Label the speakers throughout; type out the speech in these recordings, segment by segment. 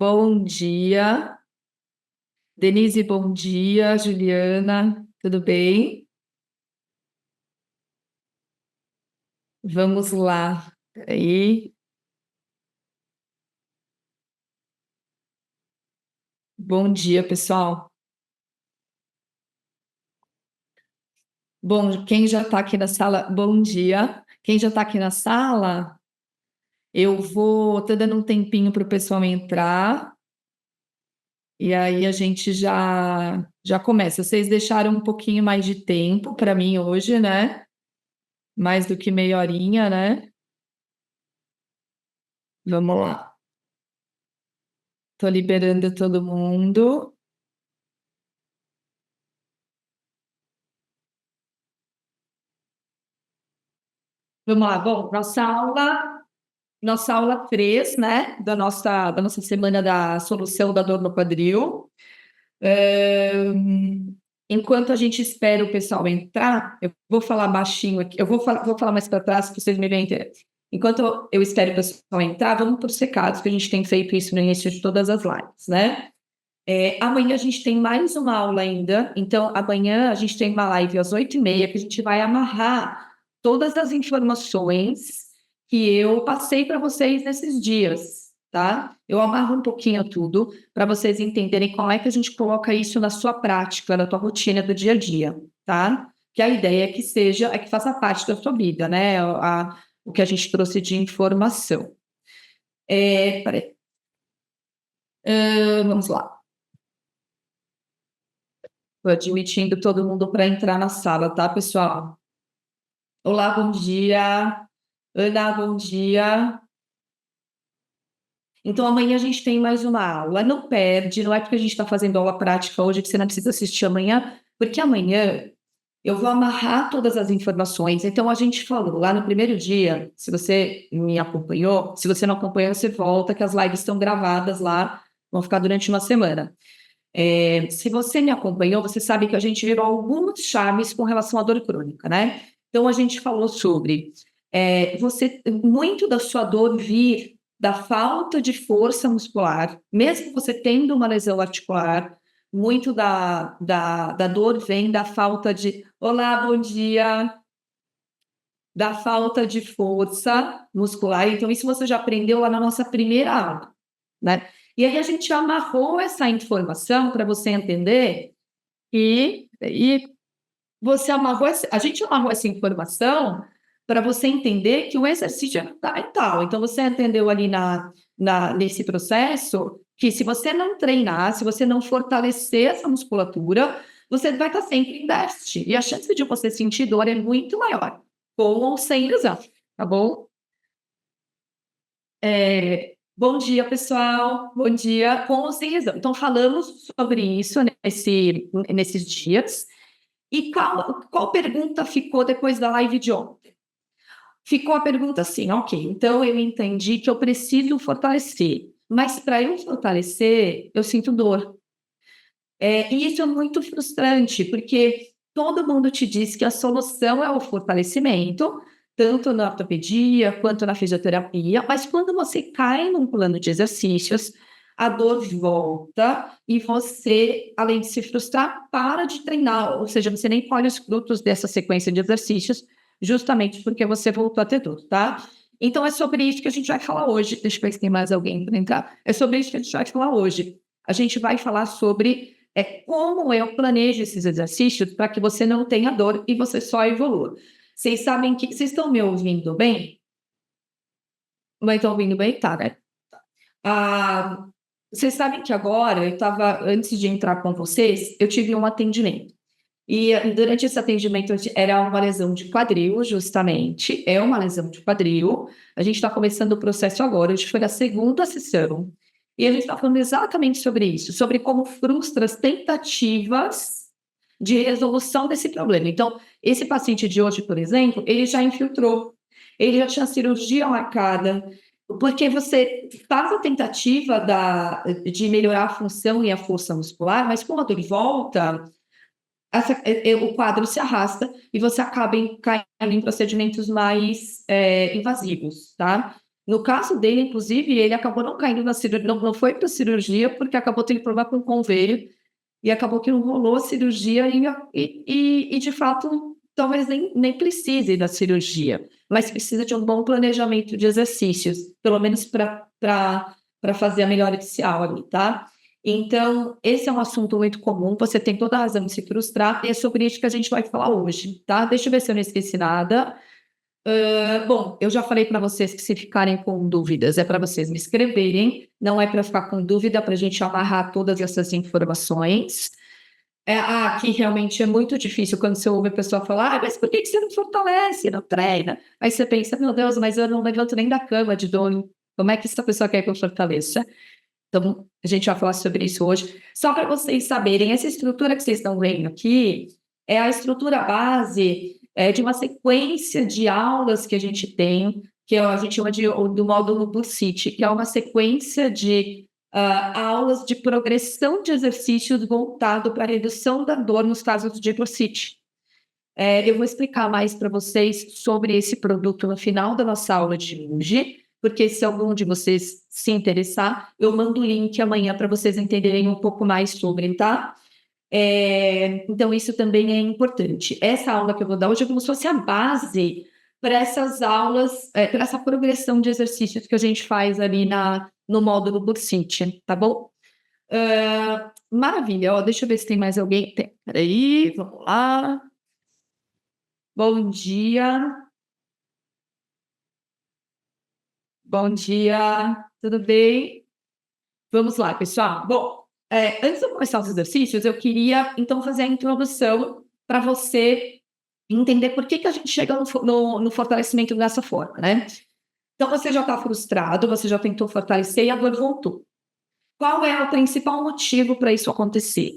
Speaker 1: Bom dia. Denise, bom dia. Juliana, tudo bem? Vamos lá. Aí, bom dia, pessoal. Bom, quem já está aqui na sala, bom dia. Quem já está aqui na sala, eu vou tô dando um tempinho para o pessoal entrar e aí a gente já começa. Vocês deixaram um pouquinho mais de tempo para mim hoje, né? Mais do que meia horinha, né? Vamos lá. Tô liberando todo mundo. Vamos lá, bom, nossa aula 3, né, da nossa semana da solução da dor no quadril. Enquanto a gente espera o pessoal entrar, eu vou falar baixinho aqui, vou falar mais para trás para vocês me verem. Enquanto eu espero o pessoal entrar, vamos para os recados, que a gente tem feito isso no início de todas as lives, né? Amanhã a gente tem mais uma aula ainda, então amanhã a gente tem uma live às 8h30, que a gente vai amarrar todas as informações que eu passei para vocês nesses dias, tá? Eu amarro um pouquinho tudo para vocês entenderem como é que a gente coloca isso na sua prática, na tua rotina do dia a dia, tá? Que a ideia é que faça parte da sua vida, né? O que a gente trouxe de informação. Peraí. Vamos lá. Estou admitindo todo mundo para entrar na sala, tá, pessoal? Olá, bom dia. Ana, bom dia. Então, amanhã a gente tem mais uma aula. Não perde, não é porque a gente está fazendo aula prática hoje que você não precisa assistir amanhã, porque amanhã eu vou amarrar todas as informações. Então, a gente falou lá no primeiro dia, se você me acompanhou, se você não acompanhou, você volta, que as lives estão gravadas lá, vão ficar durante uma semana. Se você me acompanhou, você sabe que a gente virou algumas chaves com relação à dor crônica, né? Então, a gente falou sobre muito da sua dor vir da falta de força muscular, mesmo você tendo uma lesão articular, muito da dor vem da falta de. Olá, bom dia! Da falta de força muscular. Então, isso você já aprendeu lá na nossa primeira aula, né? E aí a gente amarrou essa informação para você entender e você amarrou a gente amarrou essa informação para você entender que o exercício é fundamental. Então, você entendeu ali nesse processo que se você não treinar, se você não fortalecer essa musculatura, você vai estar sempre em déficit. E a chance de você sentir dor é muito maior, com ou sem lesão, tá bom? Bom dia, pessoal. Bom dia, com ou sem lesão. Então, falamos sobre isso nesses dias. E qual pergunta ficou depois da live de ontem? Ficou a pergunta assim, ok, então eu entendi que eu preciso fortalecer, mas para eu fortalecer, eu sinto dor. E isso é muito frustrante, porque todo mundo te diz que a solução é o fortalecimento, tanto na ortopedia quanto na fisioterapia, mas quando você cai num plano de exercícios, a dor volta e você, além de se frustrar, para de treinar, ou seja, você nem colhe os frutos dessa sequência de exercícios, justamente porque você voltou a ter dor, tá? Então é sobre isso que a gente vai falar hoje. Deixa eu ver se tem mais alguém para entrar. É sobre isso que a gente vai falar hoje. A gente vai falar sobre como eu planejo esses exercícios para que você não tenha dor e você só evolua. Vocês sabem que. Vocês estão me ouvindo bem? Mas estão ouvindo bem? Tá, né? Ah, vocês sabem que agora, antes de entrar com vocês, eu tive um atendimento. E durante esse atendimento era uma lesão de quadril, justamente. É uma lesão de quadril. A gente está começando o processo agora. Hoje foi a segunda sessão. E a gente está falando exatamente sobre isso, sobre como frustra as tentativas de resolução desse problema. Então, esse paciente de hoje, por exemplo, ele já infiltrou, ele já tinha cirurgia marcada, porque você faz a tentativa de melhorar a função e a força muscular, mas como a dor volta, o quadro se arrasta e você acaba caindo em procedimentos mais invasivos, tá? No caso dele, inclusive, ele acabou não caindo na cirurgia, não foi para cirurgia, porque acabou tendo problema com o convênio, e acabou que não rolou a cirurgia, de fato, talvez nem precise da cirurgia, mas precisa de um bom planejamento de exercícios, pelo menos para fazer a melhora inicial ali, tá? Então, esse é um assunto muito comum, você tem toda a razão de se frustrar, e é sobre isso que a gente vai falar hoje, tá? Deixa eu ver se eu não esqueci nada. Bom, eu já falei para vocês que se ficarem com dúvidas, é para vocês me escreverem, não é para ficar com dúvida, para a gente amarrar todas essas informações. Aqui realmente é muito difícil quando você ouve a pessoa falar, mas por que você não fortalece, não treina? Aí você pensa, meu Deus, mas eu não levanto nem da cama de dor, como é que essa pessoa quer que eu fortaleça? Então, a gente vai falar sobre isso hoje. Só para vocês saberem, essa estrutura que vocês estão vendo aqui é a estrutura base de uma sequência de aulas que a gente tem, que a gente chama do módulo Bursite, que é uma sequência de aulas de progressão de exercícios voltado para a redução da dor nos casos de bursite. Eu vou explicar mais para vocês sobre esse produto no final da nossa aula de hoje, porque se algum de vocês se interessar, eu mando o link amanhã para vocês entenderem um pouco mais sobre, tá? Então, isso também é importante. Essa aula que eu vou dar hoje é como se fosse a base para essas aulas, para essa progressão de exercícios que a gente faz ali no módulo Bursite, tá bom? Maravilha, ó, deixa eu ver se tem mais alguém. Peraí, vamos lá. Bom dia. Bom dia, tudo bem? Vamos lá, pessoal. Bom, antes de eu começar os exercícios, eu queria, então, fazer a introdução para você entender por que a gente chega no fortalecimento dessa forma, né? Então, você já está frustrado, você já tentou fortalecer e a dor voltou. Qual é o principal motivo para isso acontecer?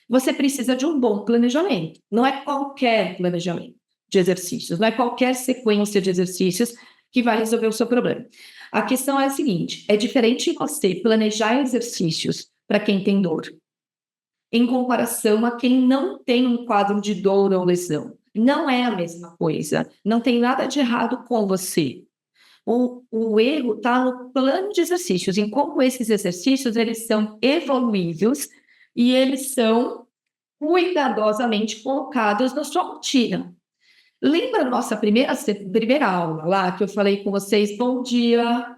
Speaker 1: Você precisa de um bom planejamento. Não é qualquer planejamento de exercícios, não é qualquer sequência de exercícios que vai resolver o seu problema. A questão é a seguinte: é diferente você planejar exercícios para quem tem dor, em comparação a quem não tem um quadro de dor ou lesão. Não é a mesma coisa. Não tem nada de errado com você. O erro está no plano de exercícios, em como esses exercícios eles são evoluídos e eles são cuidadosamente colocados na sua rotina. Lembra a nossa primeira aula lá que eu falei com vocês? Bom dia!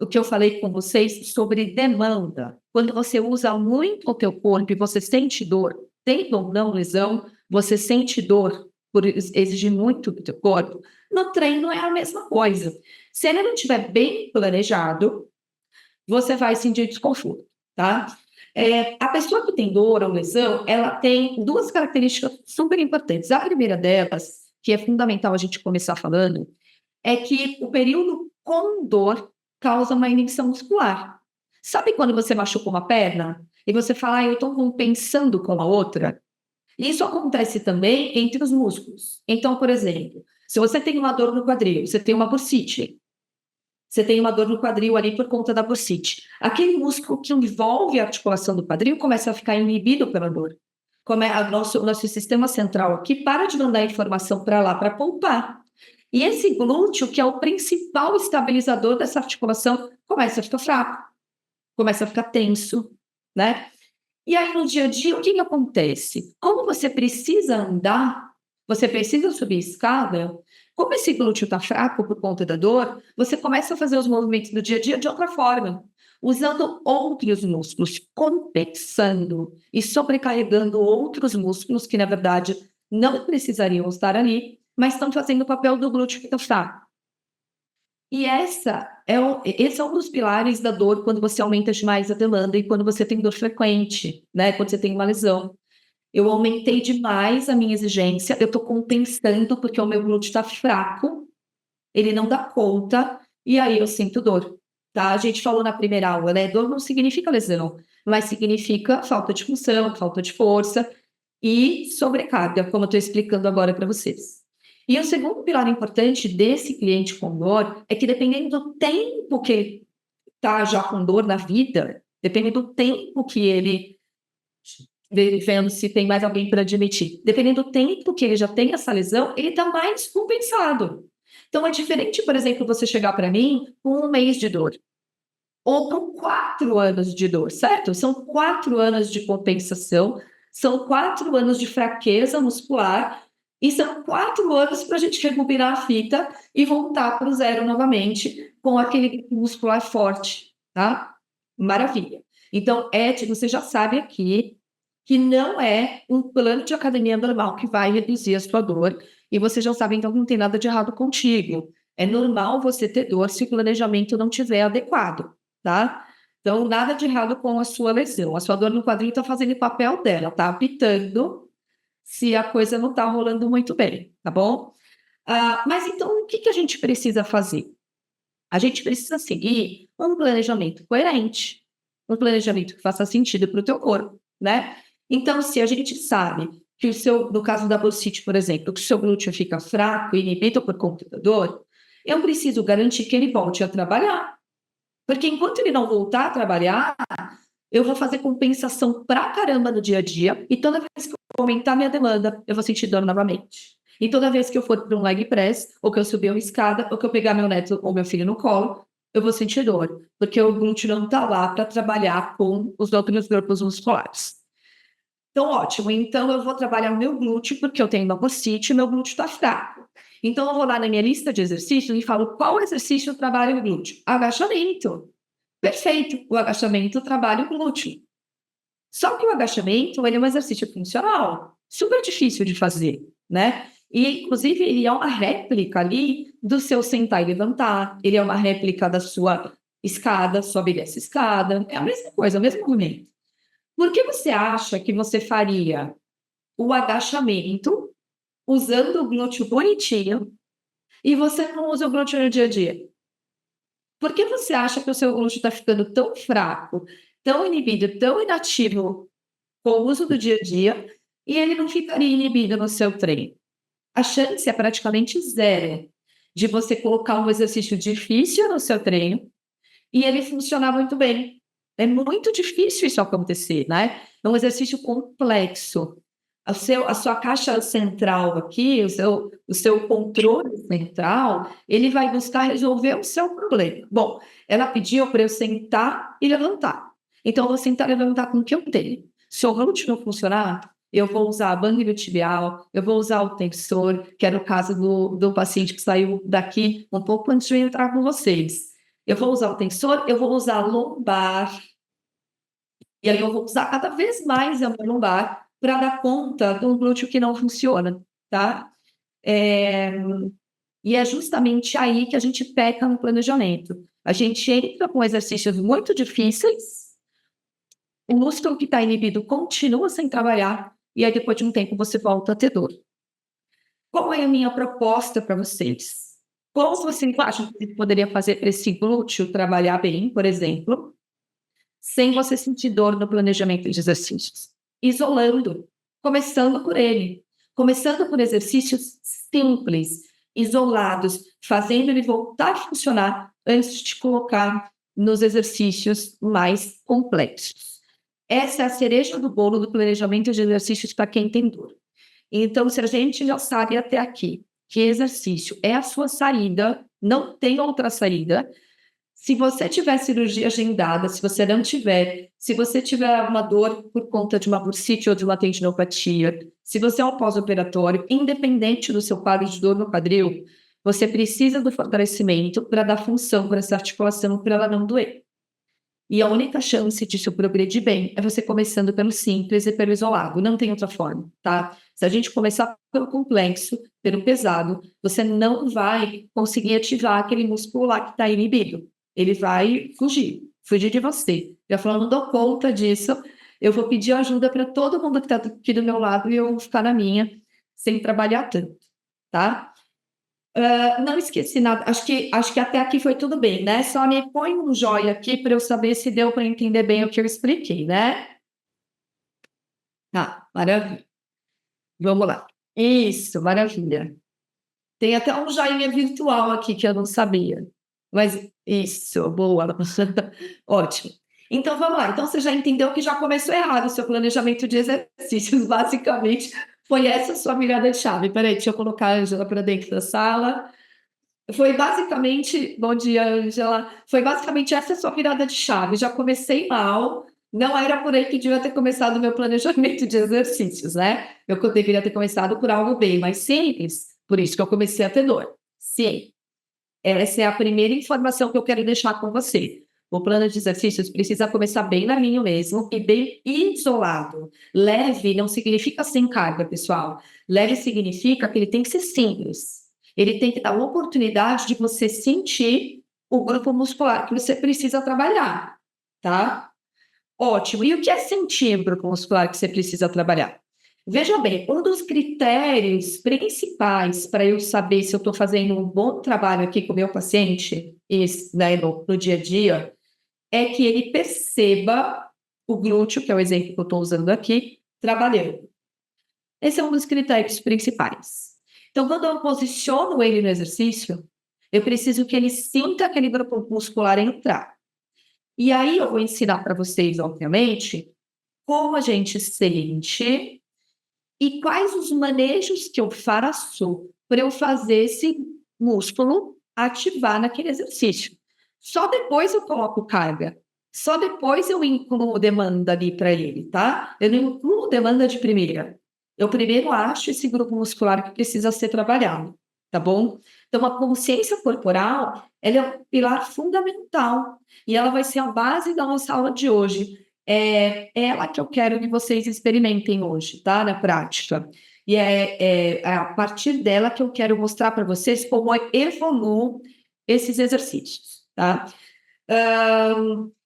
Speaker 1: O que eu falei com vocês sobre demanda. Quando você usa muito o teu corpo e você sente dor, tendo ou não lesão, você sente dor por exigir muito do teu corpo, no treino é a mesma coisa. Se ele não estiver bem planejado, você vai sentir desconforto, tá? A pessoa que tem dor ou lesão, ela tem duas características super importantes. A primeira delas, que é fundamental a gente começar falando, é que o período com dor causa uma inibição muscular. Sabe quando você machuca uma perna e você fala, eu estou compensando com a outra? Isso acontece também entre os músculos. Então, por exemplo, se você tem uma dor no quadril, você tem uma bursite, você tem uma dor no quadril ali por conta da bursite. Aquele músculo que envolve a articulação do quadril começa a ficar inibido pela dor. Como é o nosso sistema central aqui para de mandar informação para lá para poupar. E esse glúteo, que é o principal estabilizador dessa articulação, começa a ficar fraco, começa a ficar tenso, né? E aí, no dia a dia, o que acontece? Como você precisa andar, você precisa subir escada, como esse glúteo está fraco por conta da dor, você começa a fazer os movimentos do dia a dia de outra forma, usando outros músculos, compensando e sobrecarregando outros músculos que, na verdade, não precisariam estar ali, mas estão fazendo o papel do glúteo que está fraco. E esse é um dos pilares da dor quando você aumenta demais a demanda e quando você tem dor frequente, né? Quando você tem uma lesão. Eu aumentei demais a minha exigência, eu estou compensando porque o meu glúteo está fraco, ele não dá conta, e aí eu sinto dor. Tá? A gente falou na primeira aula, né? Dor não significa lesão, mas significa falta de função, falta de força e sobrecarga, como eu estou explicando agora para vocês. E o segundo pilar importante desse cliente com dor é que, dependendo do tempo que está já com dor na vida, dependendo do tempo que ele, vendo se tem mais alguém para admitir, dependendo do tempo que ele já tem essa lesão, ele está mais compensado. Então, é diferente, por exemplo, você chegar para mim com 1 mês de dor, ou com 4 anos de dor, certo? São 4 anos de compensação, são 4 anos de fraqueza muscular, e são 4 anos para a gente rebobinar a fita e voltar para o zero novamente com aquele muscular forte, tá? Maravilha. Então, você já sabe aqui que não é um plano de academia normal que vai reduzir a sua dor, e você já sabe, então, que não tem nada de errado contigo. É normal você ter dor se o planejamento não estiver adequado, tá? Então, nada de errado com a sua lesão. A sua dor no quadril está fazendo o papel dela, tá apitando se a coisa não está rolando muito bem, tá bom? Mas então, o que a gente precisa fazer? A gente precisa seguir um planejamento coerente, um planejamento que faça sentido para o teu corpo, né? Então, se a gente sabe que no caso da bursite, por exemplo, que o seu glúteo fica fraco, inibido por conta da dor, eu preciso garantir que ele volte a trabalhar. Porque enquanto ele não voltar a trabalhar, eu vou fazer compensação pra caramba no dia a dia, e toda vez que eu aumentar minha demanda, eu vou sentir dor novamente. E toda vez que eu for para um leg press, ou que eu subir uma escada, ou que eu pegar meu neto ou meu filho no colo, eu vou sentir dor, porque o glúteo não está lá para trabalhar com os outros grupos musculares. Então, ótimo. Então, eu vou trabalhar o meu glúteo, porque eu tenho uma bursite e meu glúteo está fraco. Então, eu vou lá na minha lista de exercícios e falo qual exercício trabalha o glúteo. Agachamento. Perfeito. O agachamento trabalha o glúteo. Só que o agachamento, ele é um exercício funcional, super difícil de fazer, né? E, inclusive, ele é uma réplica ali do seu sentar e levantar, ele é uma réplica da sua escada, sobe e desce escada, é a mesma coisa, o mesmo movimento. Por que você acha que você faria o agachamento usando o glúteo bonitinho e você não usa o glúteo no dia a dia? Por que você acha que o seu glúteo está ficando tão fraco, tão inibido, tão inativo com o uso do dia a dia e ele não ficaria inibido no seu treino? A chance é praticamente zero de você colocar um exercício difícil no seu treino e ele funcionar muito bem. É muito difícil isso acontecer, né? É um exercício complexo. A sua caixa central aqui, o seu controle central, ele vai buscar resolver o seu problema. Bom, ela pediu para eu sentar e levantar. Então, eu vou sentar e levantar com o que eu tenho. Se o glúteo não funcionar, eu vou usar a banda tibial, eu vou usar o tensor, que era o caso do paciente que saiu daqui um pouco antes de eu entrar com vocês. Eu vou usar o tensor, eu vou usar a lombar, e aí eu vou usar cada vez mais a minha lombar para dar conta de um glúteo que não funciona, tá? É, E é justamente aí que a gente peca no planejamento. A gente entra com exercícios muito difíceis, o músculo que está inibido continua sem trabalhar, e aí depois de um tempo você volta a ter dor. Qual é a minha proposta para vocês? Como vocês acham que poderia fazer para esse glúteo trabalhar bem, por exemplo, sem você sentir dor no planejamento de exercícios? Isolando, começando por ele. Começando por exercícios simples, isolados, fazendo ele voltar a funcionar antes de colocar nos exercícios mais complexos. Essa é a cereja do bolo do planejamento de exercícios para quem tem dor. Então, se a gente já sabe até aqui que exercício é a sua saída, não tem outra saída. Se você tiver cirurgia agendada, se você não tiver, se você tiver uma dor por conta de uma bursite ou de uma tendinopatia, se você é um pós-operatório, independente do seu quadro de dor no quadril, você precisa do fortalecimento para dar função para essa articulação, para ela não doer. E a única chance disso progredir bem é você começando pelo simples e pelo isolado. Não tem outra forma, tá? Se a gente começar pelo complexo, pelo pesado, você não vai conseguir ativar aquele músculo lá que está inibido. Ele vai fugir de você. Já falando, não dou conta disso, eu vou pedir ajuda para todo mundo que está aqui do meu lado e eu vou ficar na minha, sem trabalhar tanto, tá? Não esqueci nada. Acho que até aqui foi tudo bem, né? Só me põe um joia aqui para eu saber se deu para entender bem o que eu expliquei, né? Tá, maravilha. Vamos lá. Isso, maravilha. Tem até um joinha virtual aqui que eu não sabia. Mas isso, boa. Ótimo. Então vamos lá. Então você já entendeu que já começou errado o seu planejamento de exercícios, basicamente. Foi essa a sua virada de chave. Peraí, deixa eu colocar a Angela para dentro da sala. Foi basicamente, bom dia, Angela. Foi basicamente essa sua virada de chave. Já comecei mal, não era por aí que devia ter começado o meu planejamento de exercícios, né? Eu deveria ter começado por algo bem mais simples, por isso que eu comecei a ter dor. Sim, essa é a primeira informação que eu quero deixar com você. O plano de exercícios precisa começar bem levinho mesmo e bem isolado. Leve não significa sem carga, pessoal. Leve significa que ele tem que ser simples. Ele tem que dar uma oportunidade de você sentir o grupo muscular que você precisa trabalhar, tá? Ótimo. E o que é sentir o grupo muscular que você precisa trabalhar? Veja bem, um dos critérios principais para eu saber se eu estou fazendo um bom trabalho aqui com o meu paciente, né, no dia a dia, é que ele perceba o glúteo, que é o exemplo que eu estou usando aqui, trabalhando. Esse é um dos critérios principais. Então, quando eu posiciono ele no exercício, eu preciso que ele sinta aquele grupo muscular entrar. E aí eu vou ensinar para vocês, obviamente, como a gente sente e quais os manejos que eu faço para eu fazer esse músculo ativar naquele exercício. Só depois eu coloco carga. Só depois eu incluo demanda ali para ele, tá? Eu não incluo demanda de primeira. Eu primeiro acho esse grupo muscular que precisa ser trabalhado, tá bom? Então, a consciência corporal, ela é um pilar fundamental e ela vai ser a base da nossa aula de hoje. É ela que eu quero que vocês experimentem hoje, tá? Na prática. E é a partir dela que eu quero mostrar para vocês como evoluem esses exercícios, tá?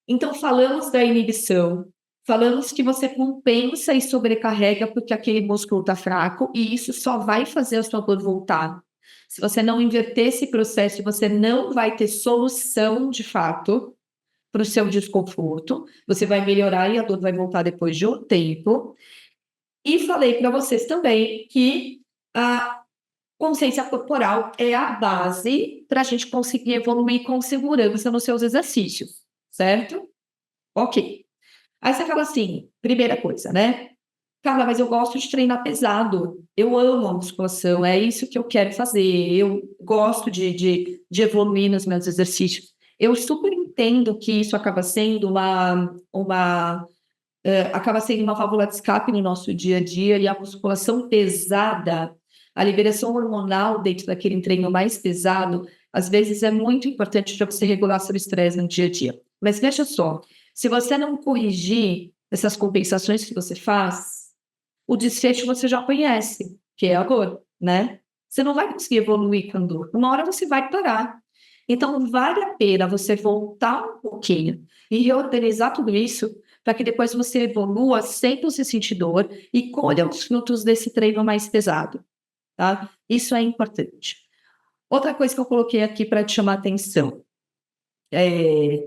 Speaker 1: Então, falamos da inibição, falamos que você compensa e sobrecarrega porque aquele músculo está fraco, e isso só vai fazer a sua dor voltar. Se você não inverter esse processo, você não vai ter solução de fato para o seu desconforto, você vai melhorar e a dor vai voltar depois de um tempo. E falei para vocês também que a consciência corporal é a base para a gente conseguir evoluir com segurança nos seus exercícios, certo? Ok. Aí você fala assim, primeira coisa, né? Carla, mas eu gosto de treinar pesado. Eu amo a musculação, é isso que eu quero fazer. Eu gosto de evoluir nos meus exercícios. Eu super entendo que isso acaba sendo uma válvula de escape no nosso dia a dia, e a musculação pesada, a liberação hormonal dentro daquele treino mais pesado, às vezes é muito importante para você regular seu estresse no dia a dia. Mas veja só, se você não corrigir essas compensações que você faz, o desfecho você já conhece, que é a dor, né? Você não vai conseguir evoluir com dor. Uma hora você vai parar. Então, vale a pena você voltar um pouquinho e reorganizar tudo isso para que depois você evolua sem você sentir dor e colha os frutos desse treino mais pesado, tá? Isso é importante. Outra coisa que eu coloquei aqui para te chamar a atenção é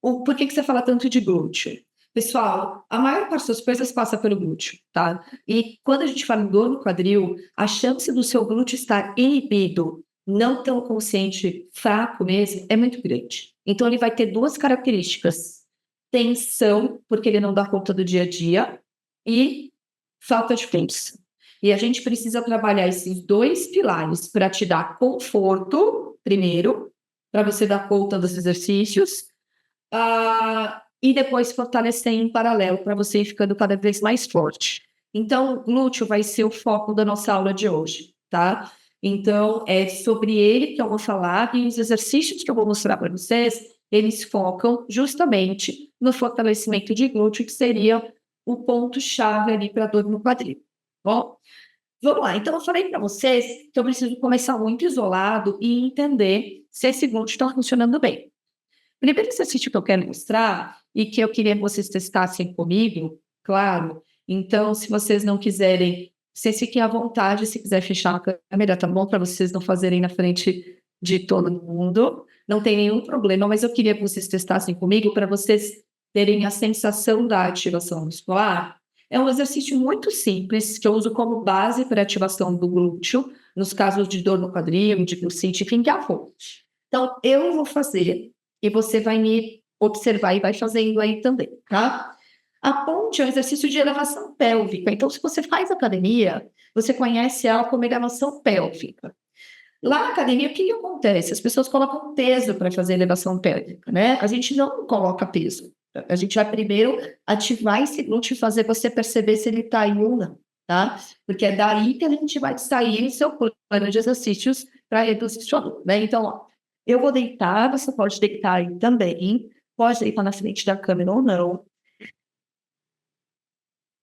Speaker 1: por que você fala tanto de glúteo? Pessoal, a maior parte das coisas passa pelo glúteo, tá? E quando a gente fala em dor no quadril, a chance do seu glúteo estar inibido, não tão consciente, fraco mesmo, é muito grande. Então, ele vai ter duas características: tensão, porque ele não dá conta do dia a dia, e falta de força. E a gente precisa trabalhar esses dois pilares para te dar conforto, primeiro, para você dar conta dos exercícios, e depois fortalecer em paralelo para você ir ficando cada vez mais forte. Então, o glúteo vai ser o foco da nossa aula de hoje, tá? Então, é sobre ele que eu vou falar, e os exercícios que eu vou mostrar para vocês, eles focam justamente no fortalecimento de glúteo, que seria o ponto-chave ali para a dor no quadril. Bom, vamos lá. Então, eu falei para vocês que eu preciso começar muito isolado e entender se esse glúteo está funcionando bem. Primeiro exercício que eu quero mostrar e que eu queria que vocês testassem comigo, claro. Então, se vocês não quiserem, vocês fiquem à vontade, se quiser fechar a câmera, tá bom? Para vocês não fazerem na frente de todo mundo. Não tem nenhum problema, mas eu queria que vocês testassem comigo para vocês terem a sensação da ativação muscular. É um exercício muito simples que eu uso como base para ativação do glúteo, nos casos de dor no quadril, de bursite, enfim, que é a fonte. Então, eu vou fazer e você vai me observar e vai fazendo aí também, tá? A ponte é um exercício de elevação pélvica. Então, se você faz academia, você conhece ela como elevação pélvica. Lá na academia, o que acontece? As pessoas colocam peso para fazer elevação pélvica, né? A gente não coloca peso. A gente vai primeiro ativar esse glúteo e fazer você perceber se ele está aí ou não, tá? Porque é daí que a gente vai sair o seu plano de exercícios para reduzir sua dor, né? Então, ó, eu vou deitar, você pode deitar aí também, pode deitar na frente da câmera ou não.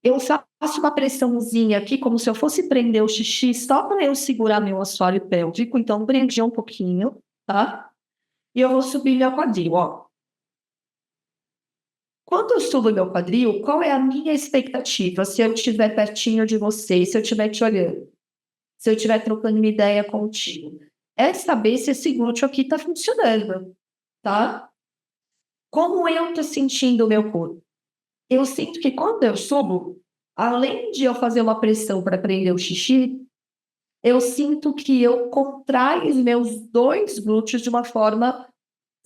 Speaker 1: Eu faço uma pressãozinha aqui, como se eu fosse prender o xixi, só para eu segurar meu assoalho pélvico. Então, prendi um pouquinho, tá? E eu vou subir meu quadril, ó. Quando eu subo meu quadril, qual é a minha expectativa? Se eu estiver pertinho de você, se eu estiver te olhando, se eu estiver trocando uma ideia contigo, é saber se esse glúteo aqui tá funcionando, tá? Como eu tô sentindo o meu corpo? Eu sinto que quando eu subo, além de eu fazer uma pressão para prender o xixi, eu sinto que eu contraio os meus 2 glúteos de uma forma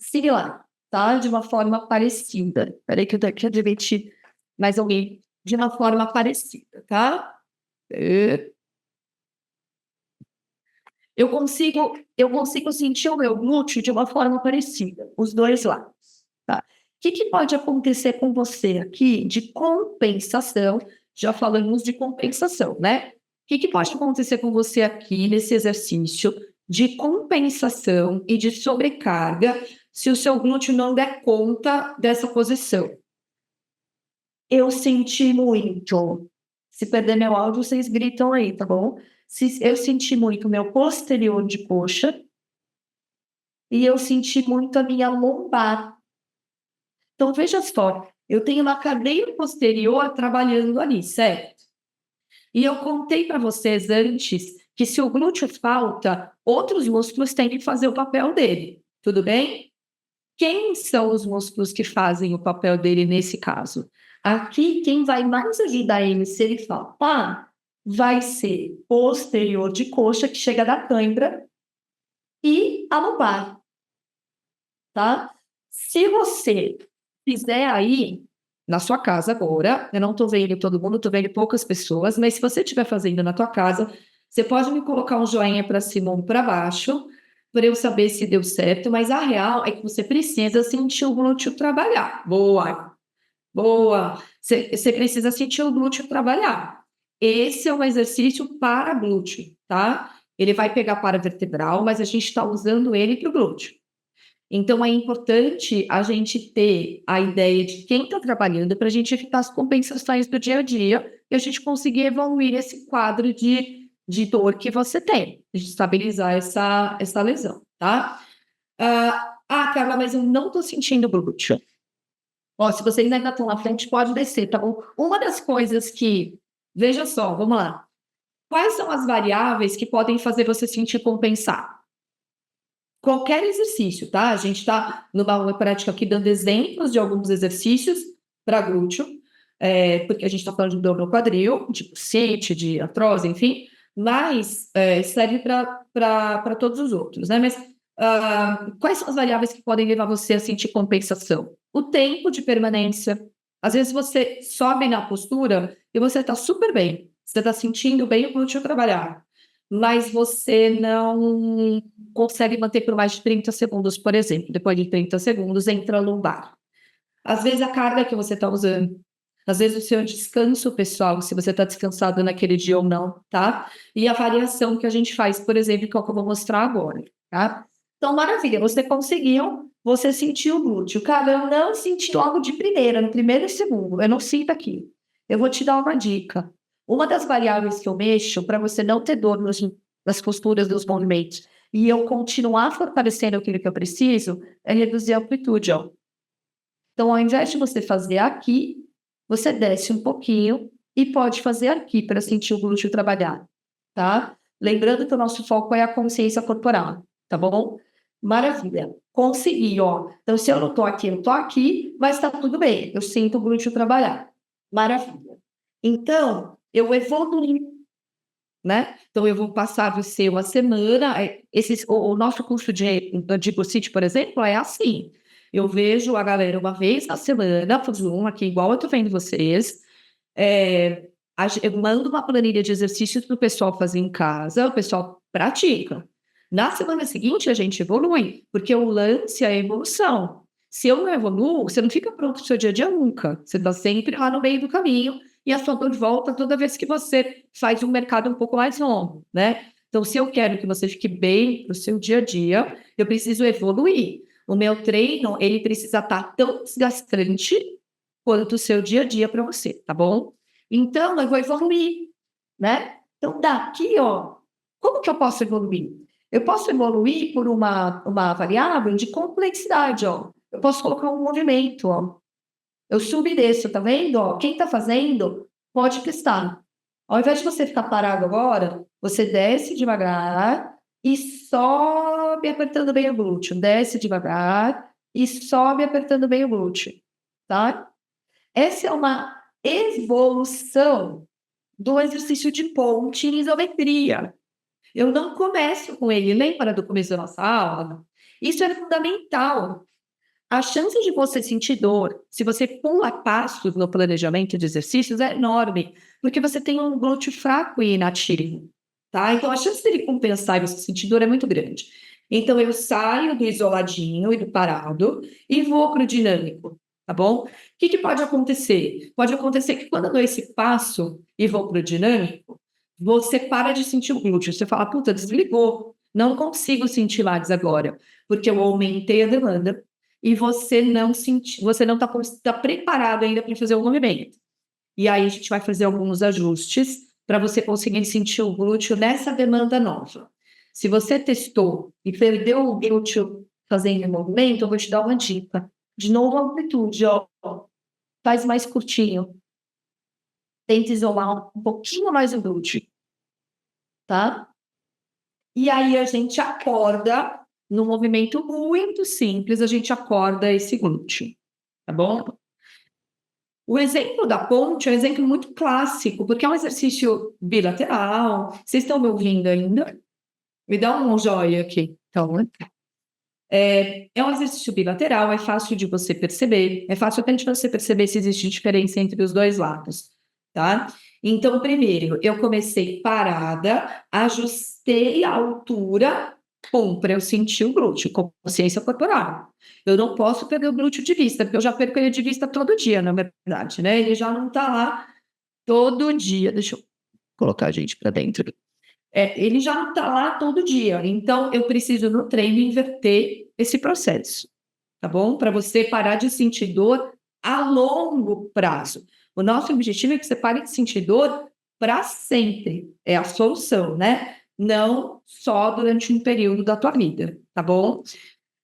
Speaker 1: similar, tá? De uma forma parecida. Espera aí que eu tenho que admitir mais alguém. De uma forma parecida, tá? Eu consigo sentir o meu glúteo de uma forma parecida, os 2 lados, tá? O que pode acontecer com você aqui de compensação? Já falamos de compensação, né? O que pode acontecer com você aqui nesse exercício de compensação e de sobrecarga se o seu glúteo não der conta dessa posição? Eu senti muito. Se perder meu áudio, vocês gritam aí, tá bom? Eu senti muito meu posterior de coxa e eu senti muito a minha lombar. Então, veja só, eu tenho uma cadeia posterior trabalhando ali, certo? E eu contei para vocês antes que se o glúteo falta, outros músculos têm que fazer o papel dele, tudo bem? Quem são os músculos que fazem o papel dele nesse caso? Aqui, quem vai mais ajudar ele se ele faltar, vai ser posterior de coxa, que chega da cãibra, e a lombar, tá? Se você fizer aí, na sua casa agora, eu não estou vendo todo mundo, estou vendo poucas pessoas, mas se você estiver fazendo na tua casa, você pode me colocar um joinha para cima ou para baixo, para eu saber se deu certo, mas a real é que você precisa sentir o glúteo trabalhar. Boa, boa. Você precisa sentir o glúteo trabalhar. Esse é um exercício para glúteo, tá? Ele vai pegar para vertebral, mas a gente está usando ele para o glúteo. Então, é importante a gente ter a ideia de quem está trabalhando para a gente evitar as compensações do dia a dia e a gente conseguir evoluir esse quadro de dor que você tem, de estabilizar essa lesão, tá? Carla, mas eu não estou sentindo glúteo. Ó, se vocês ainda estão na frente, pode descer, tá bom? Uma das coisas que, veja só, vamos lá. Quais são as variáveis que podem fazer você sentir compensar? Qualquer exercício, tá? A gente está numa aula prática aqui dando exemplos de alguns exercícios para glúteo, porque a gente está falando de dor no quadril, de bursite, de artrose, enfim, mas serve para todos os outros, né? Mas quais são as variáveis que podem levar você a sentir compensação? O tempo de permanência. Às vezes você sobe na postura e você está super bem, você está sentindo bem o glúteo trabalhar, mas você não consegue manter por mais de 30 segundos, por exemplo. Depois de 30 segundos, entra a lombar. Às vezes, a carga que você está usando. Às vezes, o seu descanso pessoal, se você está descansado naquele dia ou não, tá? E a variação que a gente faz, por exemplo, que é o que eu vou mostrar agora, tá? Então, maravilha, você conseguiu, você sentiu o glúteo. Cara, eu não senti logo de primeira, no primeiro segundo. Eu não sinto aqui. Eu vou te dar uma dica. Uma das variáveis que eu mexo para você não ter dor nas posturas dos movimentos e eu continuar fortalecendo aquilo que eu preciso é reduzir a amplitude, ó. Então, ao invés de você fazer aqui, você desce um pouquinho e pode fazer aqui para sentir o glúteo trabalhar, tá? Lembrando que o nosso foco é a consciência corporal, tá bom? Maravilha. Consegui, ó. Então, se eu não tô aqui, eu tô aqui, mas tá tudo bem. Eu sinto o glúteo trabalhar. Maravilha. Então, eu evoluí, né? Então, eu vou passar você uma semana. O nosso curso de bursite, por exemplo, é assim. Eu vejo a galera uma vez na semana, faz um aqui, igual eu tô vendo vocês. Eu mando uma planilha de exercícios para o pessoal fazer em casa, o pessoal pratica. Na semana seguinte, a gente evolui, porque o lance é a evolução. Se eu não evoluo, você não fica pronto no seu dia a dia nunca. Você está sempre lá no meio do caminho e a sua dor volta toda vez que você faz um mercado um pouco mais longo, né? Então, se eu quero que você fique bem no seu dia a dia, eu preciso evoluir. O meu treino, ele precisa estar tão desgastante quanto o seu dia a dia para você, tá bom? Então, eu vou evoluir, né? Então, daqui, ó, como que eu posso evoluir? Eu posso evoluir por uma variável de complexidade, ó. Eu posso colocar um movimento, ó. Eu subo e desço, tá vendo? Ó, quem tá fazendo, pode testar. Ao invés de você ficar parado agora, você desce devagar e sobe apertando bem o glúteo. Desce devagar e sobe apertando bem o glúteo, tá? Essa é uma evolução do exercício de ponte em isometria. Eu não começo com ele, lembra do começo da nossa aula? Isso é fundamental. A chance de você sentir dor, se você pula passos no planejamento de exercícios, é enorme, porque você tem um glúteo fraco e inativo, tá? Então, a chance dele compensar e você sentir dor é muito grande. Então, eu saio do isoladinho e do parado e vou para o dinâmico, tá bom? O que pode acontecer? Pode acontecer que quando eu dou esse passo e vou para o dinâmico, você para de sentir o glúteo. Você fala, puta, desligou. Não consigo sentir mais agora, porque eu aumentei a demanda e você não sentiu, você não está preparado ainda para fazer o movimento. E aí a gente vai fazer alguns ajustes para você conseguir sentir o glúteo nessa demanda nova. Se você testou e perdeu o glúteo fazendo o movimento, eu vou te dar uma dica. De novo, a amplitude, ó. Faz mais curtinho. Tenta isolar um pouquinho mais o glúteo, tá? E aí a gente acorda, num movimento muito simples, a gente acorda esse glúteo, tá bom? O exemplo da ponte é um exemplo muito clássico, porque é um exercício bilateral. Vocês estão me ouvindo ainda? Me dá um joia aqui. Então, né? É um exercício bilateral, é fácil de você perceber, é fácil até de você perceber se existe diferença entre os dois lados, tá? Então, primeiro, eu comecei parada, ajustei a altura, para eu sentir o glúteo, consciência corporal. Eu não posso perder o glúteo de vista, porque eu já perco ele de vista todo dia, na verdade, né? Ele já não está lá todo dia. Deixa eu colocar a gente para dentro. Ele já não está lá todo dia, então eu preciso no treino inverter esse processo, tá bom? Para você parar de sentir dor a longo prazo. O nosso objetivo é que você pare de sentir dor para sempre, é a solução, né? Não só durante um período da tua vida, tá bom?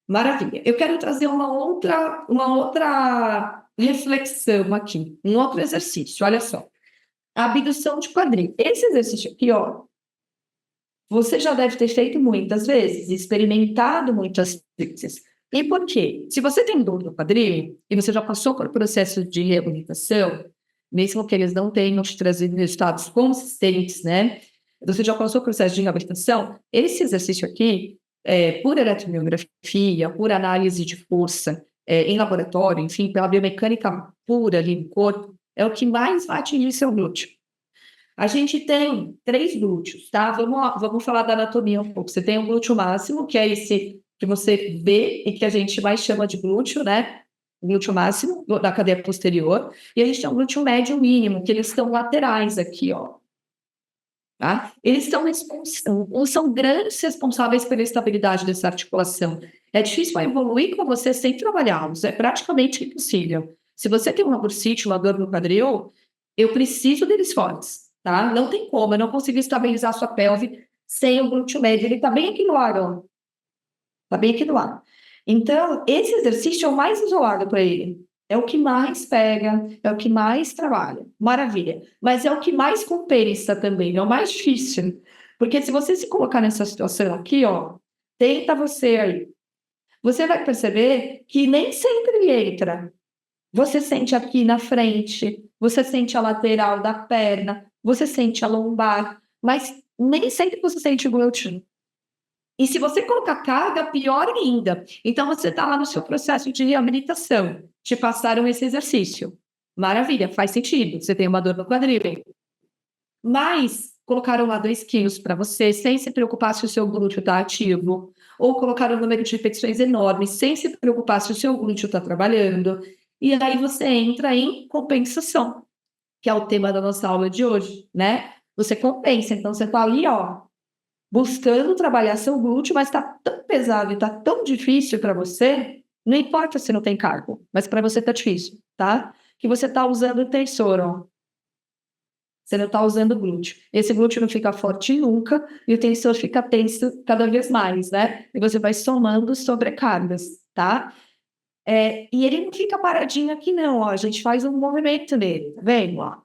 Speaker 1: Maravilha. Eu quero trazer uma outra reflexão aqui, um outro exercício, olha só. A abdução de quadril. Esse exercício aqui, ó, você já deve ter feito muitas vezes, experimentado muitas vezes. E por quê? Se você tem dor no quadril e você já passou por processo de reabilitação, mesmo que eles não tenham te trazido resultados consistentes, né? Você já passou por processo de reabilitação, esse exercício aqui, por eletromiografia, por análise de força, em laboratório, enfim, pela biomecânica pura ali no corpo, é o que mais vai atingir seu glúteo. A gente tem 3 glúteos, tá? Vamos falar da anatomia um pouco. Você tem o glúteo máximo, que é esse que você vê e que a gente mais chama de glúteo, né? Glúteo máximo, da cadeia posterior. E a gente tem o glúteo médio mínimo, que eles estão laterais aqui, ó. Tá? Eles são grandes responsáveis pela estabilidade dessa articulação. É difícil evoluir com você sem trabalhá-los, é praticamente impossível. Se você tem uma bursite, uma dor no quadril, eu preciso deles fortes, tá? Não tem como, eu não consigo estabilizar a sua pelve sem o glúteo médio. Ele está bem aqui no ar, ó. Está bem aqui no ar. Então, esse exercício é o mais isolado para ele. É o que mais pega, é o que mais trabalha. Maravilha. Mas é o que mais compensa também, é o mais difícil. Porque se você se colocar nessa situação aqui, ó, tenta você aí. Você vai perceber que nem sempre ele entra. Você sente aqui na frente, você sente a lateral da perna, você sente a lombar, mas nem sempre você sente o glúteo. E se você colocar carga, pior ainda. Então, você está lá no seu processo de reabilitação, te passaram esse exercício. Maravilha, faz sentido. Você tem uma dor no quadril. Mas colocaram lá 2 quilos para você, sem se preocupar se o seu glúteo está ativo, ou colocaram um número de repetições enormes, sem se preocupar se o seu glúteo está trabalhando. E aí você entra em compensação, que é o tema da nossa aula de hoje, né? Você compensa, então você está ali, ó, buscando trabalhar seu glúteo, mas está tão pesado e está tão difícil para você, não importa se não tem cargo, mas para você está difícil, tá? Que você está usando o tensor, ó. Você não está usando o glúteo. Esse glúteo não fica forte nunca e o tensor fica tenso cada vez mais, né? E você vai somando sobrecargas, tá? E ele não fica paradinho aqui, não, ó. A gente faz um movimento nele, tá vendo, ó?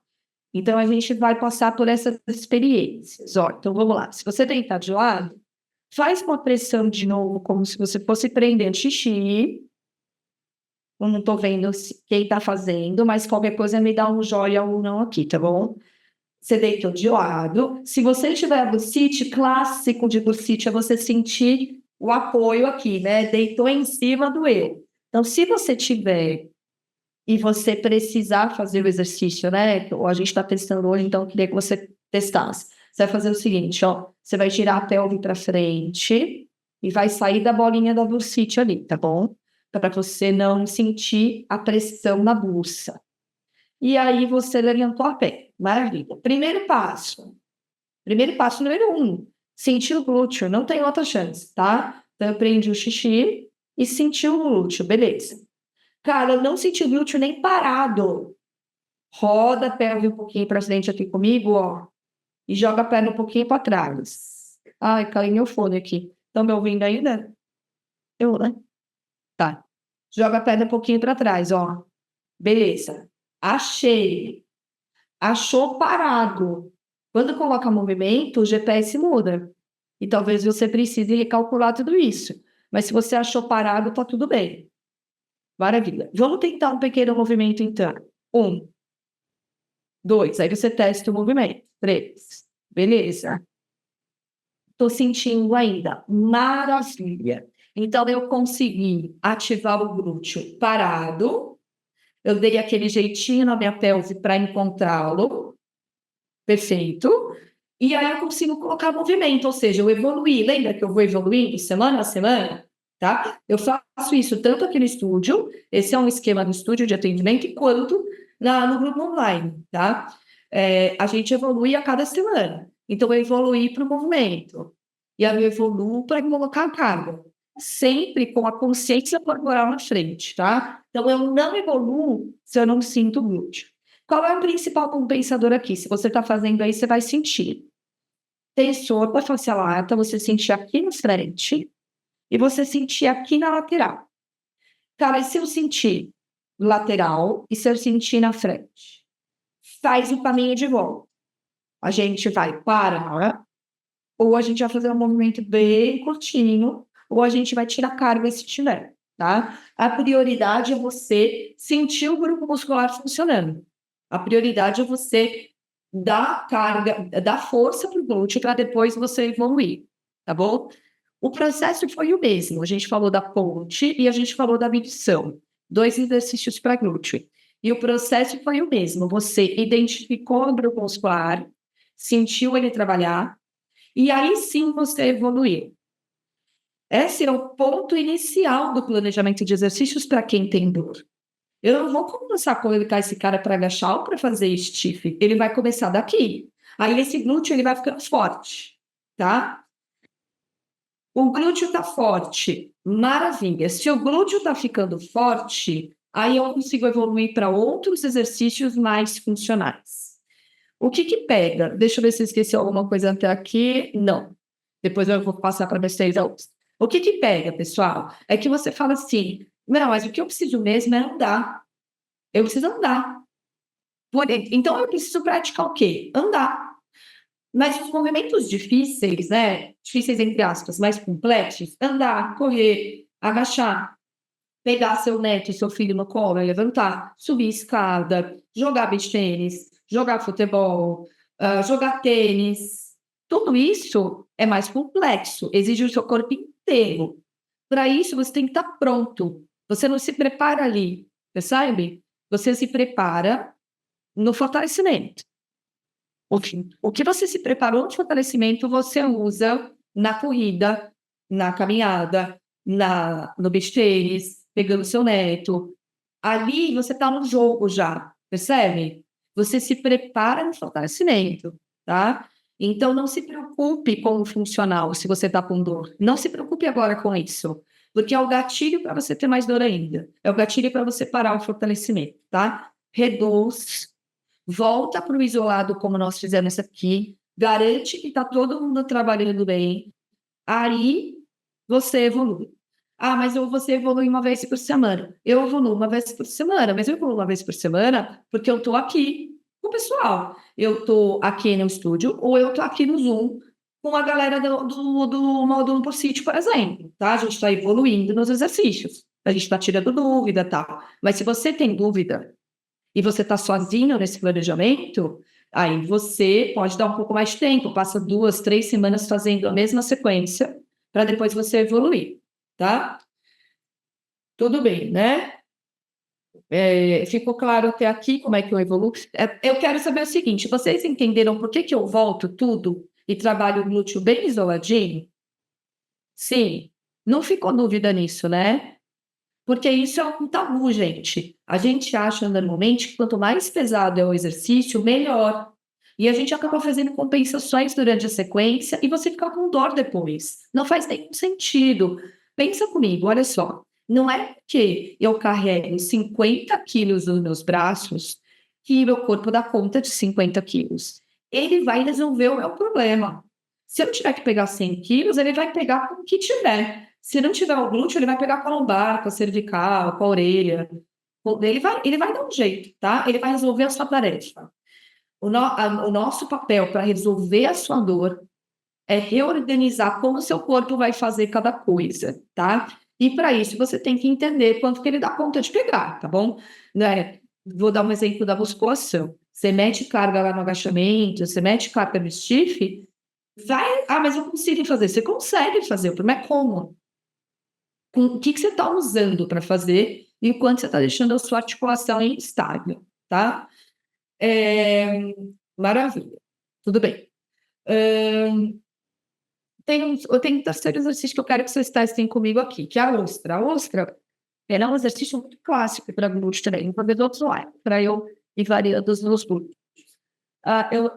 Speaker 1: Então, a gente vai passar por essas experiências, ó. Então, vamos lá. Se você deitar de lado, faz uma pressão de novo, como se você fosse prendendo xixi. Eu não estou vendo quem está fazendo, mas qualquer coisa me dá um joia ou um não aqui, tá bom? Você deitou de lado. Se você tiver bursite, clássico de bursite é você sentir o apoio aqui, né? Deitou em cima do eu. Então, se você tiver e você precisar fazer o exercício, né? A gente está testando hoje, então eu queria que você testasse. Você vai fazer o seguinte, ó. Você vai tirar a pelve para frente e vai sair da bolinha da bursite ali, tá bom? Para você não sentir a pressão na bursa. E aí você levantou a pé. Maravilha. Primeiro passo número 1. Sentir o glúteo. Não tem outra chance, tá? Então, eu prendi o xixi e senti o glúteo. Beleza. Cara, eu não senti o glúteo nem parado. Roda a perna um pouquinho para frente aqui comigo, ó. E joga a perna um pouquinho para trás. Ai, caiu meu fone aqui. Estão me ouvindo ainda? Eu, né? Tá. Joga a perna um pouquinho para trás, ó. Beleza. Achei. Achou parado. Quando coloca movimento, o GPS muda. E talvez você precise recalcular tudo isso. Mas se você achou parado, tá tudo bem. Maravilha. Vamos tentar um pequeno movimento, então. 1, 2. Aí você testa o movimento. 3. Beleza. Tô sentindo ainda. Maravilha. Então, eu consegui ativar o glúteo parado. Eu dei aquele jeitinho na minha pelve para encontrá-lo. Perfeito. E aí eu consigo colocar movimento, ou seja, eu evoluí. Lembra que eu vou evoluindo semana a semana? Tá? Eu faço isso tanto aqui no estúdio, esse é um esquema do estúdio de atendimento, quanto no grupo online, tá? A gente evolui a cada semana. Então, eu evoluí para o movimento. E aí eu evoluo para colocar a carga. Sempre com a consciência corporal na frente, tá? Então, eu não evoluo se eu não sinto glúteo. Qual é o principal compensador aqui? Se você está fazendo aí, você vai sentir. Tensor da face lata, você sentir aqui na frente e você sentir aqui na lateral. Cara, e se eu sentir lateral e se eu sentir na frente? Faz o caminho de volta. A gente vai parar, ou a gente vai fazer um movimento bem curtinho, ou a gente vai tirar carga se tiver, tá? A prioridade é você sentir o grupo muscular funcionando. A prioridade é você dar carga, dar força para o glúteo para depois você evoluir, tá bom? O processo foi o mesmo. A gente falou da ponte e a gente falou da abdução. 2 exercícios para glúteo. E o processo foi o mesmo. Você identificou o grupo muscular, sentiu ele trabalhar, e aí sim você evoluir. Esse é o ponto inicial do planejamento de exercícios para quem tem dor. Eu não vou começar a colocar esse cara para agachar ou para fazer stiff. Ele vai começar daqui. Aí esse glúteo ele vai ficando forte, tá? O glúteo está forte, maravilha. Se o glúteo está ficando forte, aí eu consigo evoluir para outros exercícios mais funcionais. O que que pega? Deixa eu ver se eu esqueci alguma coisa até aqui. Não. Depois eu vou passar para vocês a outra. O que que pega, pessoal? É que você fala assim, não, mas o que eu preciso mesmo é andar. Eu preciso andar. Então, eu preciso praticar o quê? Andar. Mas os movimentos difíceis, né? Difíceis entre aspas, mais complexos, andar, correr, agachar, pegar seu neto e seu filho no colo e levantar, subir escada, jogar beach tênis, jogar futebol, jogar tênis. Tudo isso é mais complexo, exige o seu corpo inteiro. Para isso, você tem que estar pronto. Você não se prepara ali, percebe? Você se prepara no fortalecimento. O que você se preparou de fortalecimento, você usa na corrida, na caminhada, no beach tênis, pegando seu neto. Ali você está no jogo já, percebe? Você se prepara no fortalecimento, tá? Então não se preocupe com o funcional se você está com dor. Não se preocupe agora com isso, porque é o gatilho para você ter mais dor ainda. É o gatilho para você parar o fortalecimento, tá? Reduz, volta para o isolado como nós fizemos aqui, garante que está todo mundo trabalhando bem. Aí você evolui. Ah, mas você evolui uma vez por semana. Eu evoluo uma vez por semana, mas eu evoluo uma vez por semana porque eu estou aqui com o pessoal. Eu estou aqui no estúdio ou eu estou aqui no Zoom com a galera do módulo por sítio, por exemplo. Tá? A gente está evoluindo nos exercícios. A gente está tirando dúvida e tal. Mas se você tem dúvida e você está sozinho nesse planejamento, aí você pode dar um pouco mais de tempo, passa 2, 3 semanas fazendo a mesma sequência, para depois você evoluir, tá? Tudo bem, né? Ficou claro até aqui como é que eu evoluo? Eu quero saber o seguinte, vocês entenderam por que eu volto tudo e trabalho o glúteo bem isoladinho? Sim, não ficou dúvida nisso, né? Porque isso é um tabu, gente. A gente acha normalmente que quanto mais pesado é o exercício, melhor. E a gente acaba fazendo compensações durante a sequência e você fica com dor depois. Não faz nenhum sentido. Pensa comigo, olha só. Não é que eu carrego 50 quilos nos meus braços que meu corpo dá conta de 50 quilos. Ele vai resolver o meu problema. Se eu tiver que pegar 100 quilos, ele vai pegar com o que tiver. Se não tiver o glúteo, ele vai pegar com a lombar, com a cervical, com a orelha. Ele vai dar um jeito, tá? Ele vai resolver a sua tarefa. O nosso papel para resolver a sua dor é reorganizar como o seu corpo vai fazer cada coisa, tá? E para isso você tem que entender quanto que ele dá conta de pegar, tá bom? Né? Vou dar um exemplo da musculação. Você mete carga lá no agachamento, você mete carga no stiff, mas eu consigo fazer. Você consegue fazer, o problema é como. O que você está usando para fazer e o quanto você está deixando a sua articulação instável, tá? Maravilha. Tudo bem. Eu tenho um terceiro exercício que eu quero que vocês testem comigo aqui, que é a ostra. A ostra, ela é um exercício muito clássico para glúteo também. Vou fazer do outro lado, para eu ir variando os meus glúteos.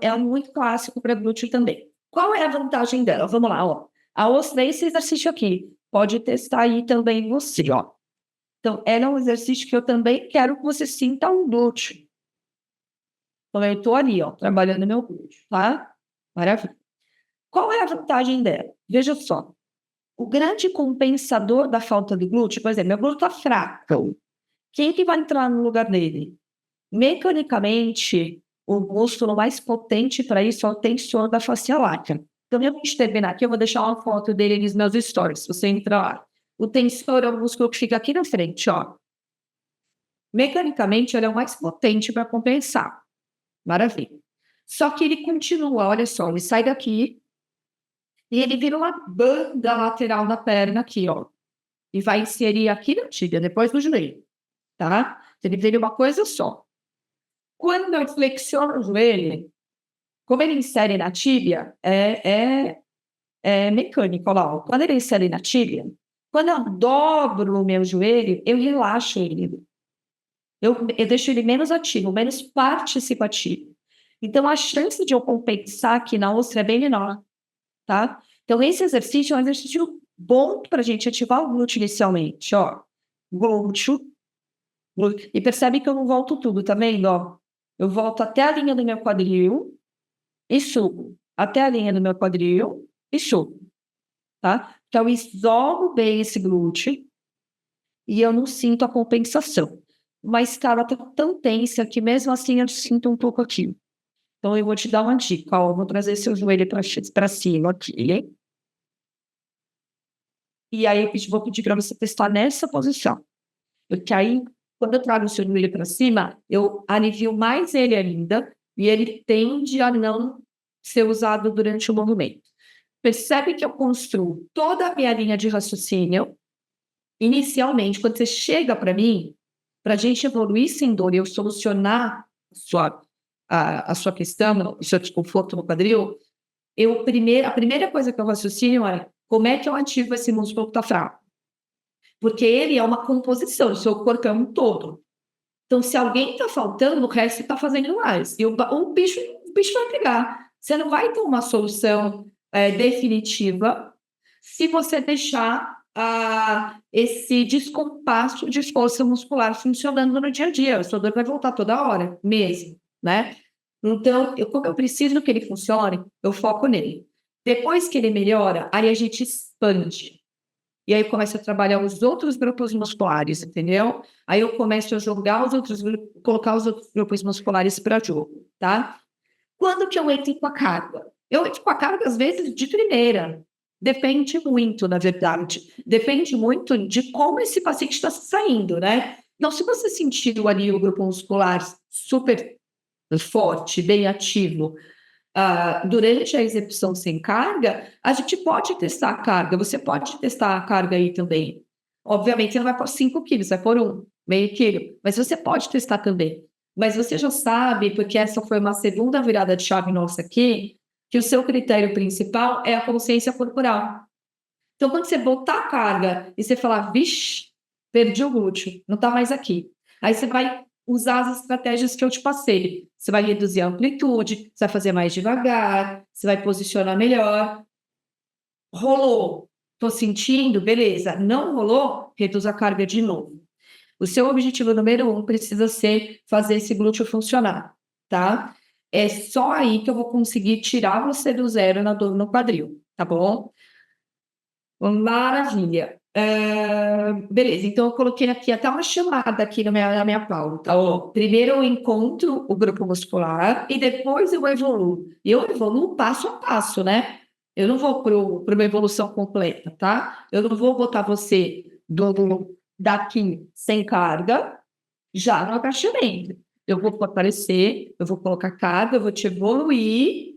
Speaker 1: É muito clássico para glúteo também. Qual é a vantagem dela? Vamos lá, ó. A ostra é esse exercício aqui. Pode testar aí também você, ó. Então, ela é um exercício que eu também quero que você sinta um glúteo. Então, eu estou ali, ó, trabalhando meu glúteo, tá? Maravilha. Qual é a vantagem dela? Veja só. O grande compensador da falta de glúteo, por exemplo, meu glúteo está fraco. Quem que vai entrar no lugar dele? Mecanicamente, o músculo mais potente para isso é o tensor da fascia látea. Então, eu vou terminar aqui, eu vou deixar uma foto dele nos meus stories, se você entrar lá. O tensor é o músculo que fica aqui na frente, ó. Mecanicamente, ele é o mais potente para compensar. Maravilha. Só que ele continua, olha só, ele sai daqui e ele vira uma banda lateral da perna aqui, ó. E vai inserir aqui na tíbia, depois no joelho, tá? Ele vira uma coisa só. Quando eu flexiono o joelho, como ele insere na tíbia, é mecânico, olha lá. Ó. Quando ele insere na tíbia, quando eu dobro o meu joelho, eu relaxo ele. Eu deixo ele menos ativo, menos participativo. Então, a chance de eu compensar aqui na ostra é bem menor, tá? Então, esse exercício é um exercício bom para a gente ativar o glúteo inicialmente, ó. Glúteo. E percebe que eu não volto tudo, tá vendo, ó? Eu volto até a linha do meu quadril e subo. Até a linha do meu quadril e subo, tá? Então, eu isolo bem esse glúteo e eu não sinto a compensação. Mas, cara, tá tão tensa que mesmo assim eu sinto um pouco aqui. Então, eu vou te dar uma dica, ó. Eu vou trazer seu joelho para cima aqui. E aí, eu vou pedir para você testar nessa posição. Porque aí, quando eu trago o seu joelho para cima, eu alivio mais ele ainda e ele tende a não ser usado durante o movimento. Percebe que eu construo toda a minha linha de raciocínio. Inicialmente, quando você chega para mim, para a gente evoluir sem dor e eu solucionar a sua questão, o seu desconforto no quadril, a primeira coisa que eu raciocínio é como é que eu ativo esse músculo que está fraco? Porque ele é uma composição, o seu corpo é um todo. Então, se alguém está faltando, o resto está fazendo mais. E o bicho vai pegar. Você não vai ter uma solução definitiva se você deixar esse descompasso de força muscular funcionando no dia a dia. A sua dor vai voltar toda hora, mesmo, né? Então, como eu preciso que ele funcione, eu foco nele. Depois que ele melhora, aí a gente expande. E aí eu começo a trabalhar os outros grupos musculares, entendeu? Aí eu começo a jogar colocar os outros grupos musculares para jogo, tá? Quando que eu entro com a carga? Eu entro com a carga, às vezes, de primeira. Depende muito, na verdade. Depende muito de como esse paciente está saindo, né? Então, se você sentiu ali o grupo muscular super forte, bem ativo, durante a execução sem carga, a gente pode testar a carga. Você pode testar a carga aí também. Obviamente, você não vai pôr 5 quilos, vai pôr meio quilo. Mas você pode testar também. Mas você já sabe, porque essa foi uma segunda virada de chave nossa aqui, que o seu critério principal é a consciência corporal. Então, quando você botar a carga e você falar, vixe, perdi o glúteo, não está mais aqui. Aí você vai usar as estratégias que eu te passei. Você vai reduzir a amplitude, você vai fazer mais devagar, você vai posicionar melhor. Rolou, estou sentindo, beleza. Não rolou, reduz a carga de novo. O seu objetivo número 1 precisa ser fazer esse glúteo funcionar, tá? É só aí que eu vou conseguir tirar você do zero na dor no quadril, tá bom? Maravilha. Beleza, então eu coloquei aqui até uma chamada aqui na minha pauta. Ó, primeiro eu encontro o grupo muscular e depois eu evoluo. E eu evoluo passo a passo, né? Eu não vou para uma evolução completa, tá? Eu não vou botar você daqui sem carga já no agachamento. Eu vou fortalecer, eu vou colocar carga, eu vou te evoluir.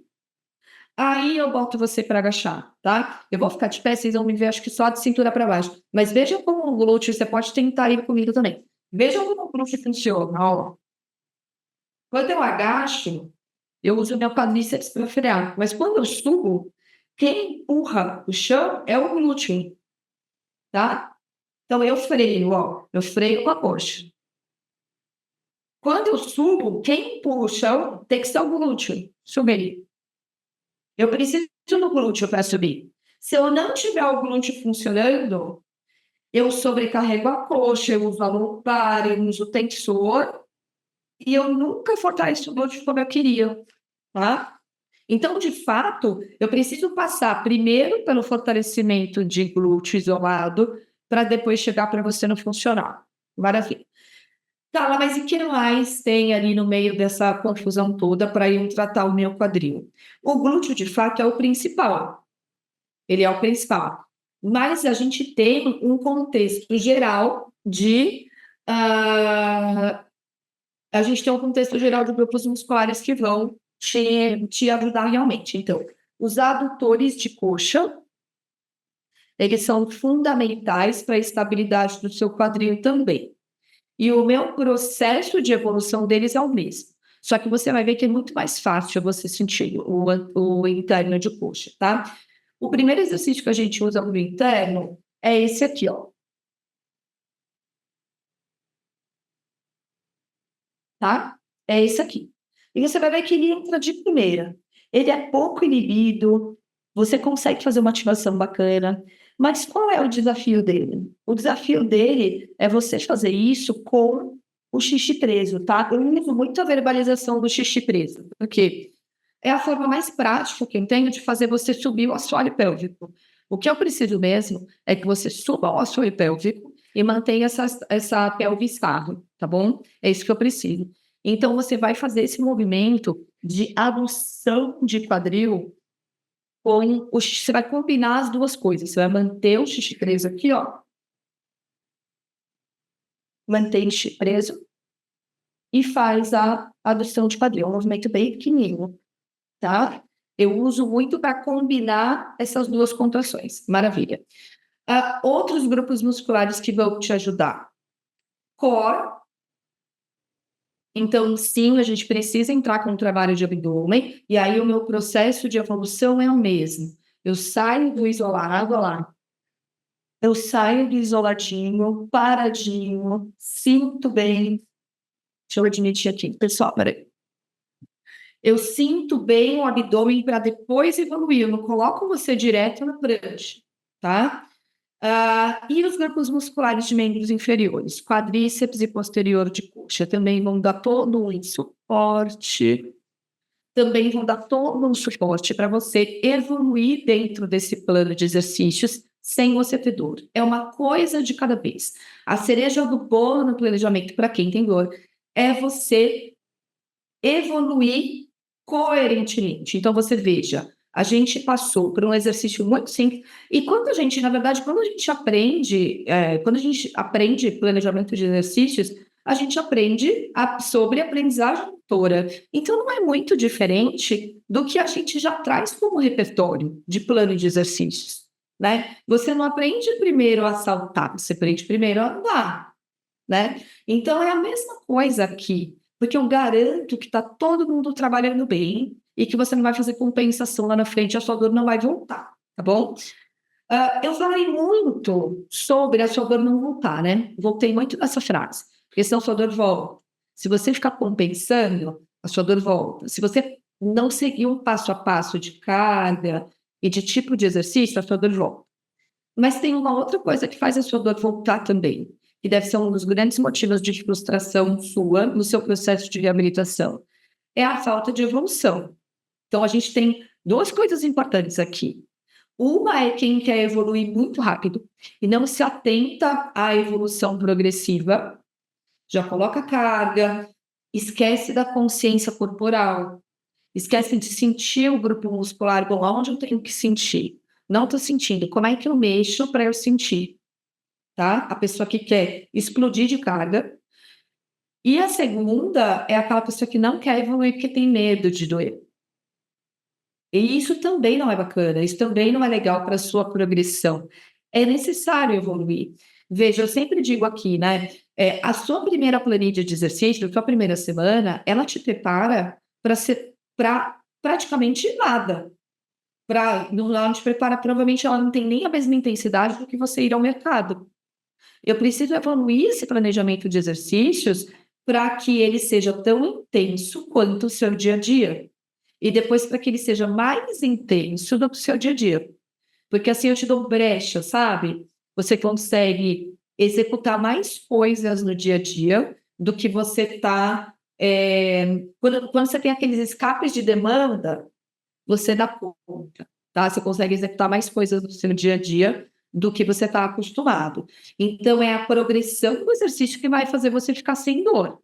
Speaker 1: Aí eu boto você para agachar, tá? Eu vou ficar de pé, vocês vão me ver, acho que só de cintura para baixo. Mas veja como o glúteo, você pode tentar ir comigo também. Veja como o glúteo funciona, ó. Quando eu agacho, eu uso meu quadríceps para frear. Mas quando eu subo, quem empurra o chão é o glúteo, tá? Então eu freio, ó. Eu freio com a coxa. Quando eu subo, quem empurra o chão tem que ser o glúteo. Subir. Eu preciso do glúteo para subir. Se eu não tiver o glúteo funcionando, eu sobrecarrego a coxa, eu uso a lombar, eu uso o tensor, e eu nunca fortaleço o glúteo como eu queria, tá? Então, de fato, eu preciso passar primeiro pelo fortalecimento de glúteo isolado, para depois chegar para você não funcionar. Maravilha. Tá, mas e que mais tem ali no meio dessa confusão toda para eu tratar o meu quadril? O glúteo, de fato, é o principal. Ele é o principal. Mas a gente tem um contexto geral a gente tem um contexto geral de grupos musculares que vão te ajudar realmente. Então, os adutores de coxa, eles são fundamentais para a estabilidade do seu quadril também. E o meu processo de evolução deles é o mesmo. Só que você vai ver que é muito mais fácil você sentir o interno de coxa, tá? O primeiro exercício que a gente usa no interno é esse aqui, ó. Tá? É esse aqui. E você vai ver que ele entra de primeira. Ele é pouco inibido, você consegue fazer uma ativação bacana, mas qual é o desafio dele? O desafio dele é você fazer isso com o xixi preso, tá? Eu uso muito a verbalização do xixi preso, porque é a forma mais prática que eu tenho de fazer você subir o assoalho pélvico. O que eu preciso mesmo é que você suba o assoalho pélvico e mantenha essa pelve estável, tá bom? É isso que eu preciso. Então, você vai fazer esse movimento de adução de quadril com o xixi. Você vai combinar as duas coisas. Você vai manter o xixi preso aqui, ó. Mantém o xixi preso e faz a adução de quadril. É um movimento bem pequenininho, tá? Eu uso muito para combinar essas duas contrações. Maravilha. Outros grupos musculares que vão te ajudar. Core Então, sim, a gente precisa entrar com um trabalho de abdômen, e aí o meu processo de evolução é o mesmo. Eu saio do isolado, olha lá. Eu saio do isoladinho, paradinho, sinto bem. Deixa eu admitir aqui, pessoal, peraí. Eu sinto bem o abdômen para depois evoluir. Eu não coloco você direto na prancha, tá? E os grupos musculares de membros inferiores, quadríceps e posterior de coxa, também vão dar todo um suporte. Também vão dar todo um suporte para você evoluir dentro desse plano de exercícios sem você ter dor. É uma coisa de cada vez. A cereja do bolo no planejamento, para quem tem dor, é você evoluir coerentemente. Então, você veja, a gente passou por um exercício muito simples, e quando a gente, na verdade, quando a gente aprende planejamento de exercícios, a gente aprende sobre aprendizagem motora. Então, não é muito diferente do que a gente já traz como repertório de plano de exercícios, né? Você não aprende primeiro a saltar, você aprende primeiro a andar, né? Então, é a mesma coisa aqui, porque eu garanto que está todo mundo trabalhando bem e que você não vai fazer compensação lá na frente, a sua dor não vai voltar, tá bom? Eu falei muito sobre a sua dor não voltar, né? Voltei muito nessa frase, porque senão a sua dor volta. Se você ficar compensando, a sua dor volta. Se você não seguir um passo a passo de carga e de tipo de exercício, a sua dor volta. Mas tem uma outra coisa que faz a sua dor voltar também, que deve ser um dos grandes motivos de frustração sua no seu processo de reabilitação, é a falta de evolução. Então, a gente tem duas coisas importantes aqui. Uma é quem quer evoluir muito rápido e não se atenta à evolução progressiva, já coloca carga, esquece da consciência corporal, esquece de sentir o grupo muscular. Bom, aonde eu tenho que sentir? Não estou sentindo. Como é que eu mexo para eu sentir? Tá? A pessoa que quer explodir de carga. E a segunda é aquela pessoa que não quer evoluir porque tem medo de doer. E isso também não é bacana, isso também não é legal para a sua progressão. É necessário evoluir. Veja, eu sempre digo aqui, né? A sua primeira planilha de exercício, a sua primeira semana, ela te prepara para praticamente nada. Ela te prepara, provavelmente ela não tem nem a mesma intensidade do que você ir ao mercado. Eu preciso evoluir esse planejamento de exercícios para que ele seja tão intenso quanto o seu dia a dia. E depois para que ele seja mais intenso do que o seu dia a dia. Porque assim eu te dou brecha, sabe? Você consegue executar mais coisas no dia a dia do que você está. Quando você tem aqueles escapes de demanda, você dá conta, tá? Você consegue executar mais coisas no seu dia a dia do que você está acostumado. Então, é a progressão do exercício que vai fazer você ficar sem dor.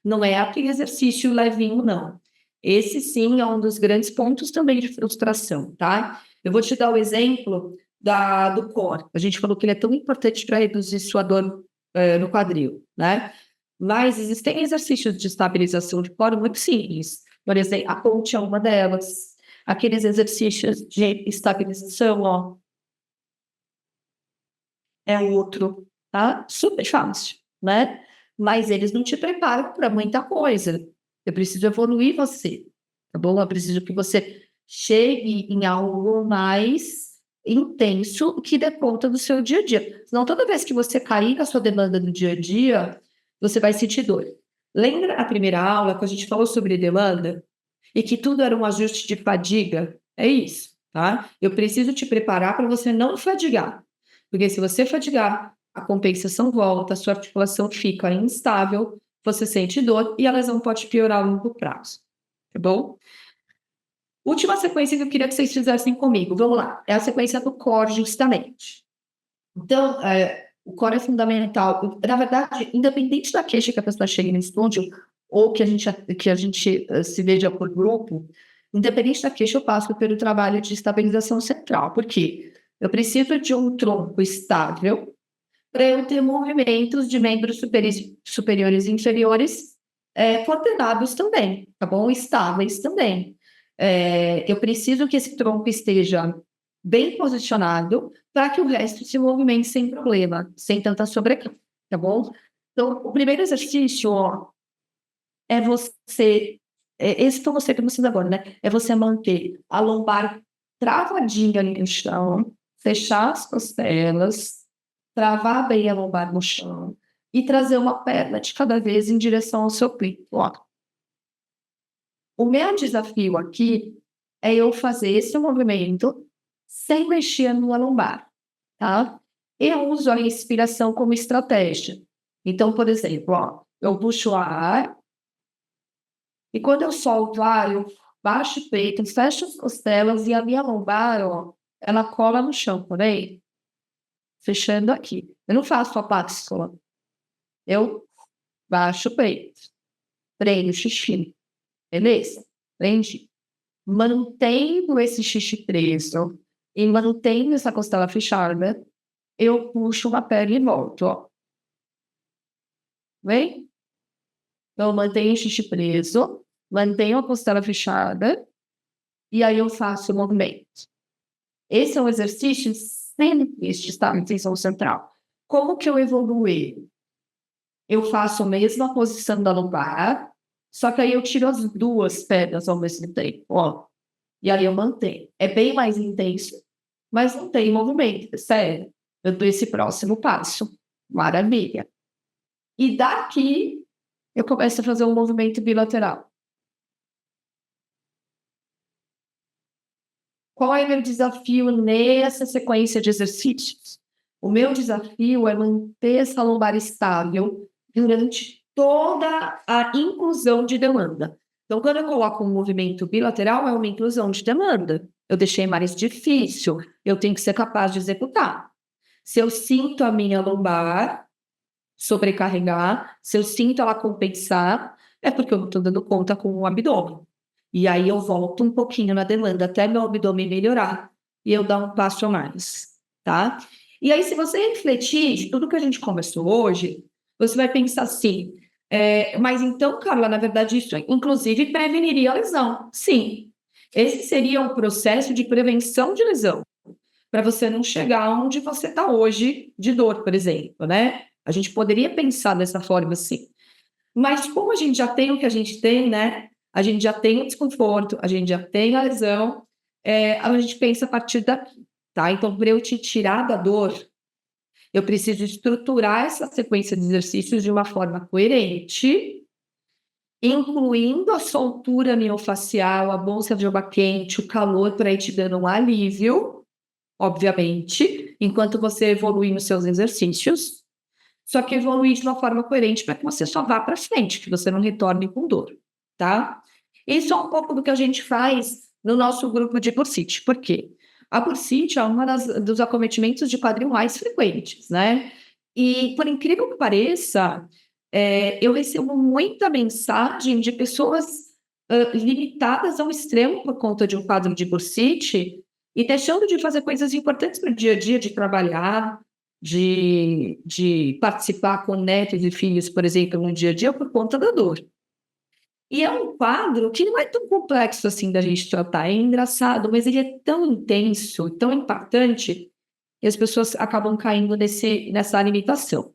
Speaker 1: Não é aquele exercício levinho, não. Esse, sim, é um dos grandes pontos também de frustração, tá? Eu vou te dar o exemplo do core. A gente falou que ele é tão importante para reduzir sua dor no quadril, né? Mas existem exercícios de estabilização de core muito simples. Por exemplo, a ponte é uma delas. Aqueles exercícios de estabilização, ó, é outro, tá? Super fácil, né? Mas eles não te preparam para muita coisa. Eu preciso evoluir você, tá bom? Eu preciso que você chegue em algo mais intenso que dê conta do seu dia a dia. Senão, toda vez que você cair na sua demanda do dia a dia, você vai sentir dor. Lembra a primeira aula que a gente falou sobre demanda? E que tudo era um ajuste de fadiga? É isso, tá? Eu preciso te preparar para você não fadigar. Porque se você fadigar, a compensação volta, a sua articulação fica instável, você sente dor e a lesão pode piorar a longo prazo. Tá bom? Última sequência que eu queria que vocês fizessem comigo. Vamos lá. É a sequência do core, justamente. Então, o core é fundamental. Na verdade, independente da queixa que a pessoa chegue no estúdio, ou que a gente se veja por grupo, independente da queixa, eu passo pelo trabalho de estabilização central. Por quê? Eu preciso de um tronco estável para eu ter movimentos de membros superiores e inferiores coordenados também, tá bom? Estáveis também. Eu preciso que esse tronco esteja bem posicionado para que o resto se movimente sem problema, sem tanta sobrecarga, tá bom? Então, o primeiro exercício, ó, é você, esse foi você que você agora, né? É você manter a lombar travadinha ali no chão, fechar as costelas, travar bem a lombar no chão e trazer uma perna de cada vez em direção ao seu peito. Ó. O meu desafio aqui é eu fazer esse movimento sem mexer na lombar, tá? Eu uso a respiração como estratégia. Então, por exemplo, ó, eu puxo o ar e quando eu solto o ar, eu baixo o peito, fecho as costelas e a minha lombar, ó, ela cola no chão, por aí, fechando aqui. Eu não faço a páxula. Eu baixo o peito, prendo o xixi, beleza? Prende. Mantendo esse xixi preso e mantendo essa costela fechada, eu puxo uma perna e volto, ó. Vem? Eu mantenho o xixi preso, mantenho a costela fechada e aí eu faço o movimento. Esse é um exercício simples de estar em tensão central. Como que eu evoluo ele? Eu faço a mesma posição da lombar, só que aí eu tiro as duas pernas ao mesmo tempo, ó. E aí eu mantenho. É bem mais intenso, mas não tem movimento, sério. Eu dou esse próximo passo. Maravilha. E daqui eu começo a fazer um movimento bilateral. Qual é o meu desafio nessa sequência de exercícios? O meu desafio é manter essa lombar estável durante toda a inclusão de demanda. Então, quando eu coloco um movimento bilateral, é uma inclusão de demanda. Eu deixei mais difícil, eu tenho que ser capaz de executar. Se eu sinto a minha lombar sobrecarregar, se eu sinto ela compensar, é porque eu não estou dando conta com o abdômen. E aí eu volto um pouquinho na demanda até meu abdômen melhorar e eu dar um passo a mais, tá? E aí, se você refletir de tudo que a gente conversou hoje, você vai pensar assim, mas então, Carla, na verdade, isso inclusive preveniria a lesão. Sim, esse seria um processo de prevenção de lesão, para você não chegar onde você está hoje de dor, por exemplo, né? A gente poderia pensar dessa forma assim. Mas como a gente já tem o que a gente tem, né? A gente já tem o desconforto, a gente já tem a lesão, a gente pensa a partir daqui, tá? Então, para eu te tirar da dor, eu preciso estruturar essa sequência de exercícios de uma forma coerente, incluindo a soltura miofascial, a bolsa de água quente, o calor para ir te dando um alívio, obviamente, enquanto você evolui nos seus exercícios, só que evoluir de uma forma coerente para que você só vá para frente, que você não retorne com dor, tá? Isso é um pouco do que a gente faz no nosso grupo de bursite. Por quê? A bursite é uma dos acometimentos de quadril mais frequentes, né? E, por incrível que pareça, eu recebo muita mensagem de pessoas limitadas ao extremo por conta de um quadro de bursite e deixando de fazer coisas importantes para o dia a dia, de trabalhar, de participar com netos e filhos, por exemplo, no dia a dia, por conta da dor. E é um quadro que não é tão complexo assim da gente tratar, é engraçado, mas ele é tão intenso, tão impactante, que as pessoas acabam caindo nessa limitação.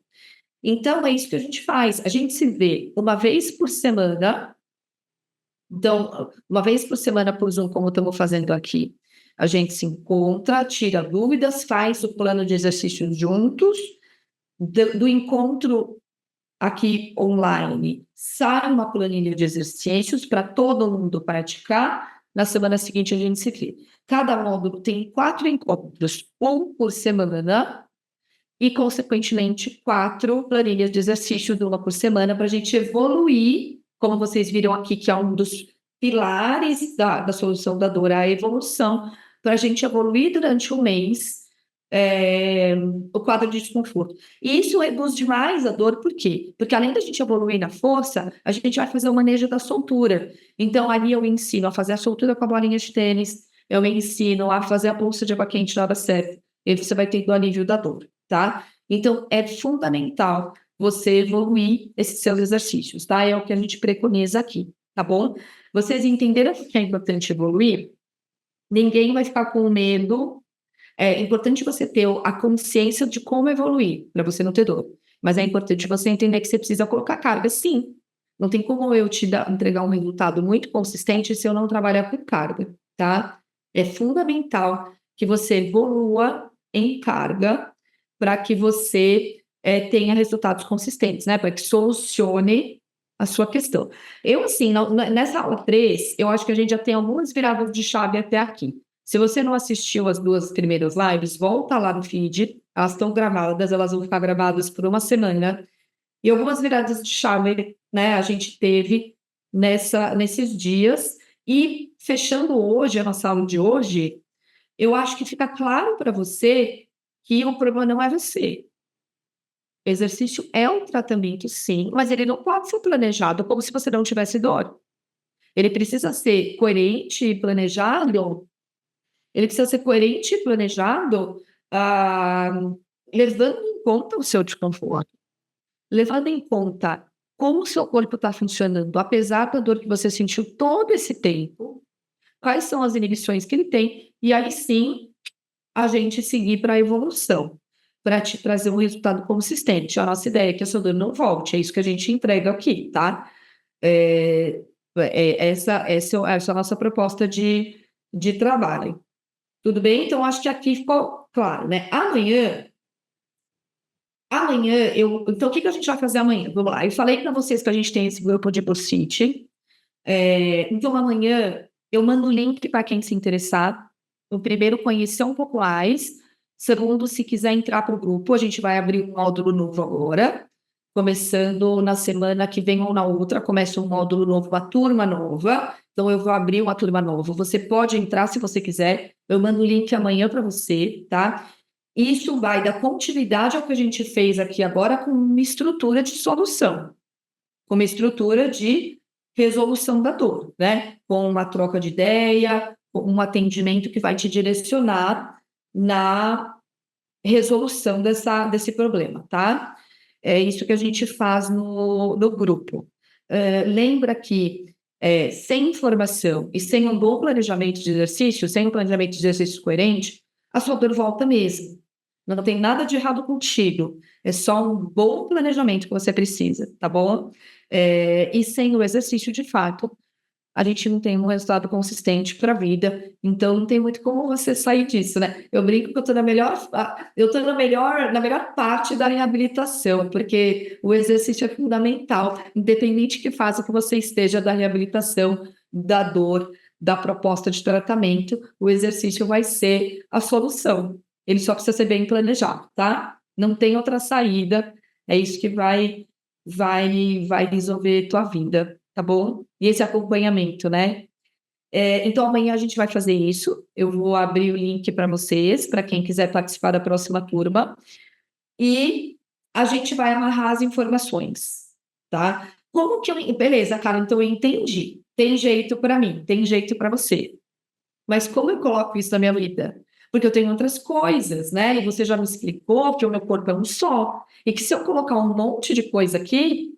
Speaker 1: Então, é isso que a gente faz, a gente se vê uma vez por semana, então, uma vez por semana por Zoom, como estamos fazendo aqui, a gente se encontra, tira dúvidas, faz o plano de exercícios juntos, do encontro aqui online, sai uma planilha de exercícios para todo mundo praticar. Na semana seguinte, a gente se vê. Cada módulo tem 4 encontros, um por semana, e, consequentemente, 4 planilhas de exercícios, uma por semana, para a gente evoluir, como vocês viram aqui, que é um dos pilares da solução da dor, a evolução, para a gente evoluir durante um mês o quadro de desconforto. E isso reduz demais a dor, por quê? Porque além da gente evoluir na força, a gente vai fazer o manejo da soltura. Então, ali eu ensino a fazer a soltura com a bolinha de tênis, eu ensino a fazer a bolsa de água quente na hora certa, e aí você vai tendo o alívio da dor, tá? Então, é fundamental você evoluir esses seus exercícios, tá? É o que a gente preconiza aqui, tá bom? Vocês entenderam que é importante evoluir? Ninguém vai ficar com medo. É importante você ter a consciência de como evoluir, para você não ter dor. Mas é importante você entender que você precisa colocar carga, sim. Não tem como eu entregar um resultado muito consistente se eu não trabalhar com carga, tá? É fundamental que você evolua em carga para que você tenha resultados consistentes, né? Para que solucione a sua questão. Eu, assim, nessa aula 3, eu acho que a gente já tem algumas viradas de chave até aqui. Se você não assistiu as 2 primeiras lives, volta lá no feed, elas estão gravadas, elas vão ficar gravadas por uma semana. E algumas viradas de chave, né, a gente teve nesses dias. E fechando hoje, a nossa aula de hoje, eu acho que fica claro para você que o problema não é você. O exercício é um tratamento, sim, mas ele não pode ser planejado como se você não tivesse dor. Ele precisa ser coerente e planejado. Ele precisa ser coerente e planejado, ah, levando em conta o seu desconforto, levando em conta como o seu corpo está funcionando, apesar da dor que você sentiu todo esse tempo, quais são as inibições que ele tem, e aí sim a gente seguir para a evolução, para te trazer um resultado consistente. A nossa ideia é que a sua dor não volte, é isso que a gente entrega aqui, tá? É, essa é a nossa proposta de trabalho. Tudo bem? Então, acho que aqui ficou claro, né? Então, o que a gente vai fazer amanhã? Vamos lá. Eu falei para vocês que a gente tem esse grupo de Bullshit. Então, amanhã eu mando o link para quem se interessar. O primeiro, conhecer um pouco mais. Segundo, se quiser entrar para o grupo, a gente vai abrir um módulo novo agora. Começando na semana que vem ou na outra, começa um módulo novo, uma turma nova. Então, eu vou abrir uma turma nova. Você pode entrar se você quiser. Eu mando o link amanhã para você, tá? Isso vai dar continuidade ao que a gente fez aqui agora com uma estrutura de solução, com uma estrutura de resolução da dor, né? Com uma troca de ideia, com um atendimento que vai te direcionar na resolução desse problema, tá? É isso que a gente faz no grupo. Lembra que sem informação e sem um bom planejamento de exercício, sem um planejamento de exercício coerente, a sua dor volta mesmo. Não tem nada de errado contigo. É só um bom planejamento que você precisa, tá bom? E sem o exercício, de fato, a gente não tem um resultado consistente para a vida, então não tem muito como você sair disso, né? Eu brinco que eu estou na melhor parte da reabilitação, porque o exercício é fundamental, independente que fase que você esteja da reabilitação, da dor, da proposta de tratamento, o exercício vai ser a solução. Ele só precisa ser bem planejado, tá? Não tem outra saída, é isso que vai resolver tua vida, tá bom? E esse acompanhamento, né? Então, amanhã a gente vai fazer isso. Eu vou abrir o link para vocês, para quem quiser participar da próxima turma. E a gente vai amarrar as informações, tá? Como que eu... Beleza, cara, então eu entendi. Tem jeito para mim, tem jeito para você. Mas como eu coloco isso na minha vida? Porque eu tenho outras coisas, né? E você já me explicou que o meu corpo é um só. E que se eu colocar um monte de coisa aqui,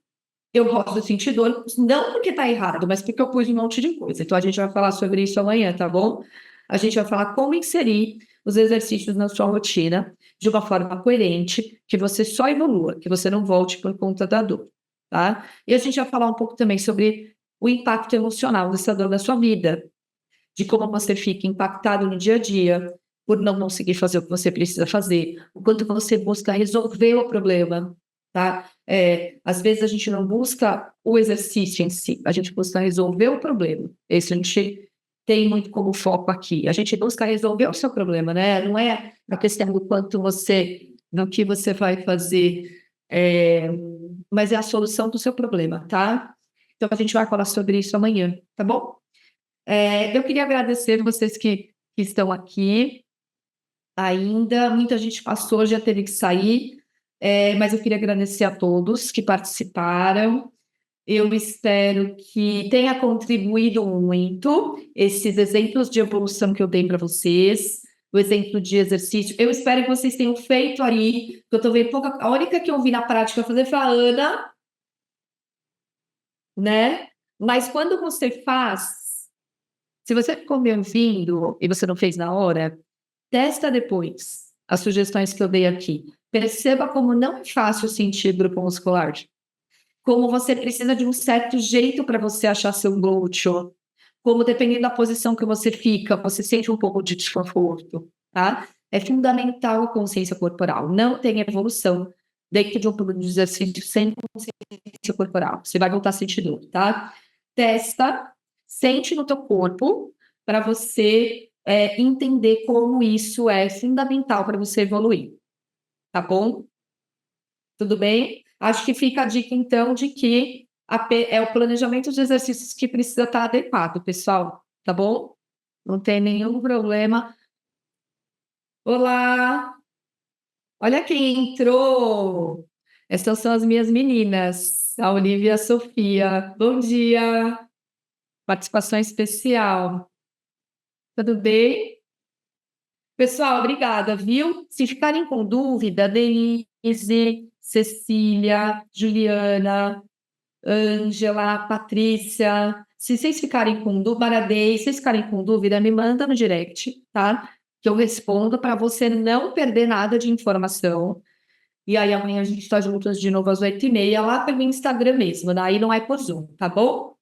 Speaker 1: eu posso sentir dor, não porque está errado, mas porque eu pus um monte de coisa. Então, a gente vai falar sobre isso amanhã, tá bom? A gente vai falar como inserir os exercícios na sua rotina de uma forma coerente, que você só evolua, que você não volte por conta da dor, tá? E a gente vai falar um pouco também sobre o impacto emocional dessa dor na sua vida, de como você fica impactado no dia a dia, por não conseguir fazer o que você precisa fazer, o quanto você busca resolver o problema, tá? Às vezes a gente não busca o exercício em si, a gente busca resolver o problema. Esse a gente tem muito como foco aqui. A gente busca resolver o seu problema, né? Não é a questão do que você vai fazer, mas é a solução do seu problema, tá? Então a gente vai falar sobre isso amanhã, tá bom? Eu queria agradecer vocês que estão aqui ainda. Muita gente passou, já teve que sair, mas eu queria agradecer a todos que participaram. Eu espero que tenha contribuído muito esses exemplos de evolução que eu dei para vocês, o exemplo de exercício. Eu espero que vocês tenham feito aí, que eu estou vendo pouca. A única que eu vi na prática fazer foi a Ana, né? Mas quando você faz, se você ficou me ouvindo e você não fez na hora, testa depois as sugestões que eu dei aqui. Perceba como não é fácil sentir grupo muscular. como você precisa de um certo jeito para você achar seu glúteo, como dependendo da posição que você fica, você sente um pouco de desconforto, tá? É fundamental a consciência corporal. Não tem evolução dentro de um plano de exercício sem consciência corporal. Você vai voltar a sentir dor, tá? Testa, sente no teu corpo para você entender como isso é fundamental para você evoluir, tá bom? Tudo bem? Acho que fica a dica, então, de que é o planejamento de exercícios que precisa estar adequado, pessoal, tá bom? Não tem nenhum problema. Olá! Olha quem entrou! Essas são as minhas meninas, a Olivia e a Sofia. Bom dia! Participação especial. Tudo bem? Pessoal, obrigada, viu? Se ficarem com dúvida, Denise, Cecília, Juliana, Ângela, Patrícia, se vocês ficarem com dúvida, Maradei, se vocês ficarem com dúvida, me manda no direct, tá? Que eu respondo para você não perder nada de informação. E aí amanhã a gente está juntas de novo às 8h30, lá pelo Instagram mesmo, daí não é por Zoom, tá bom?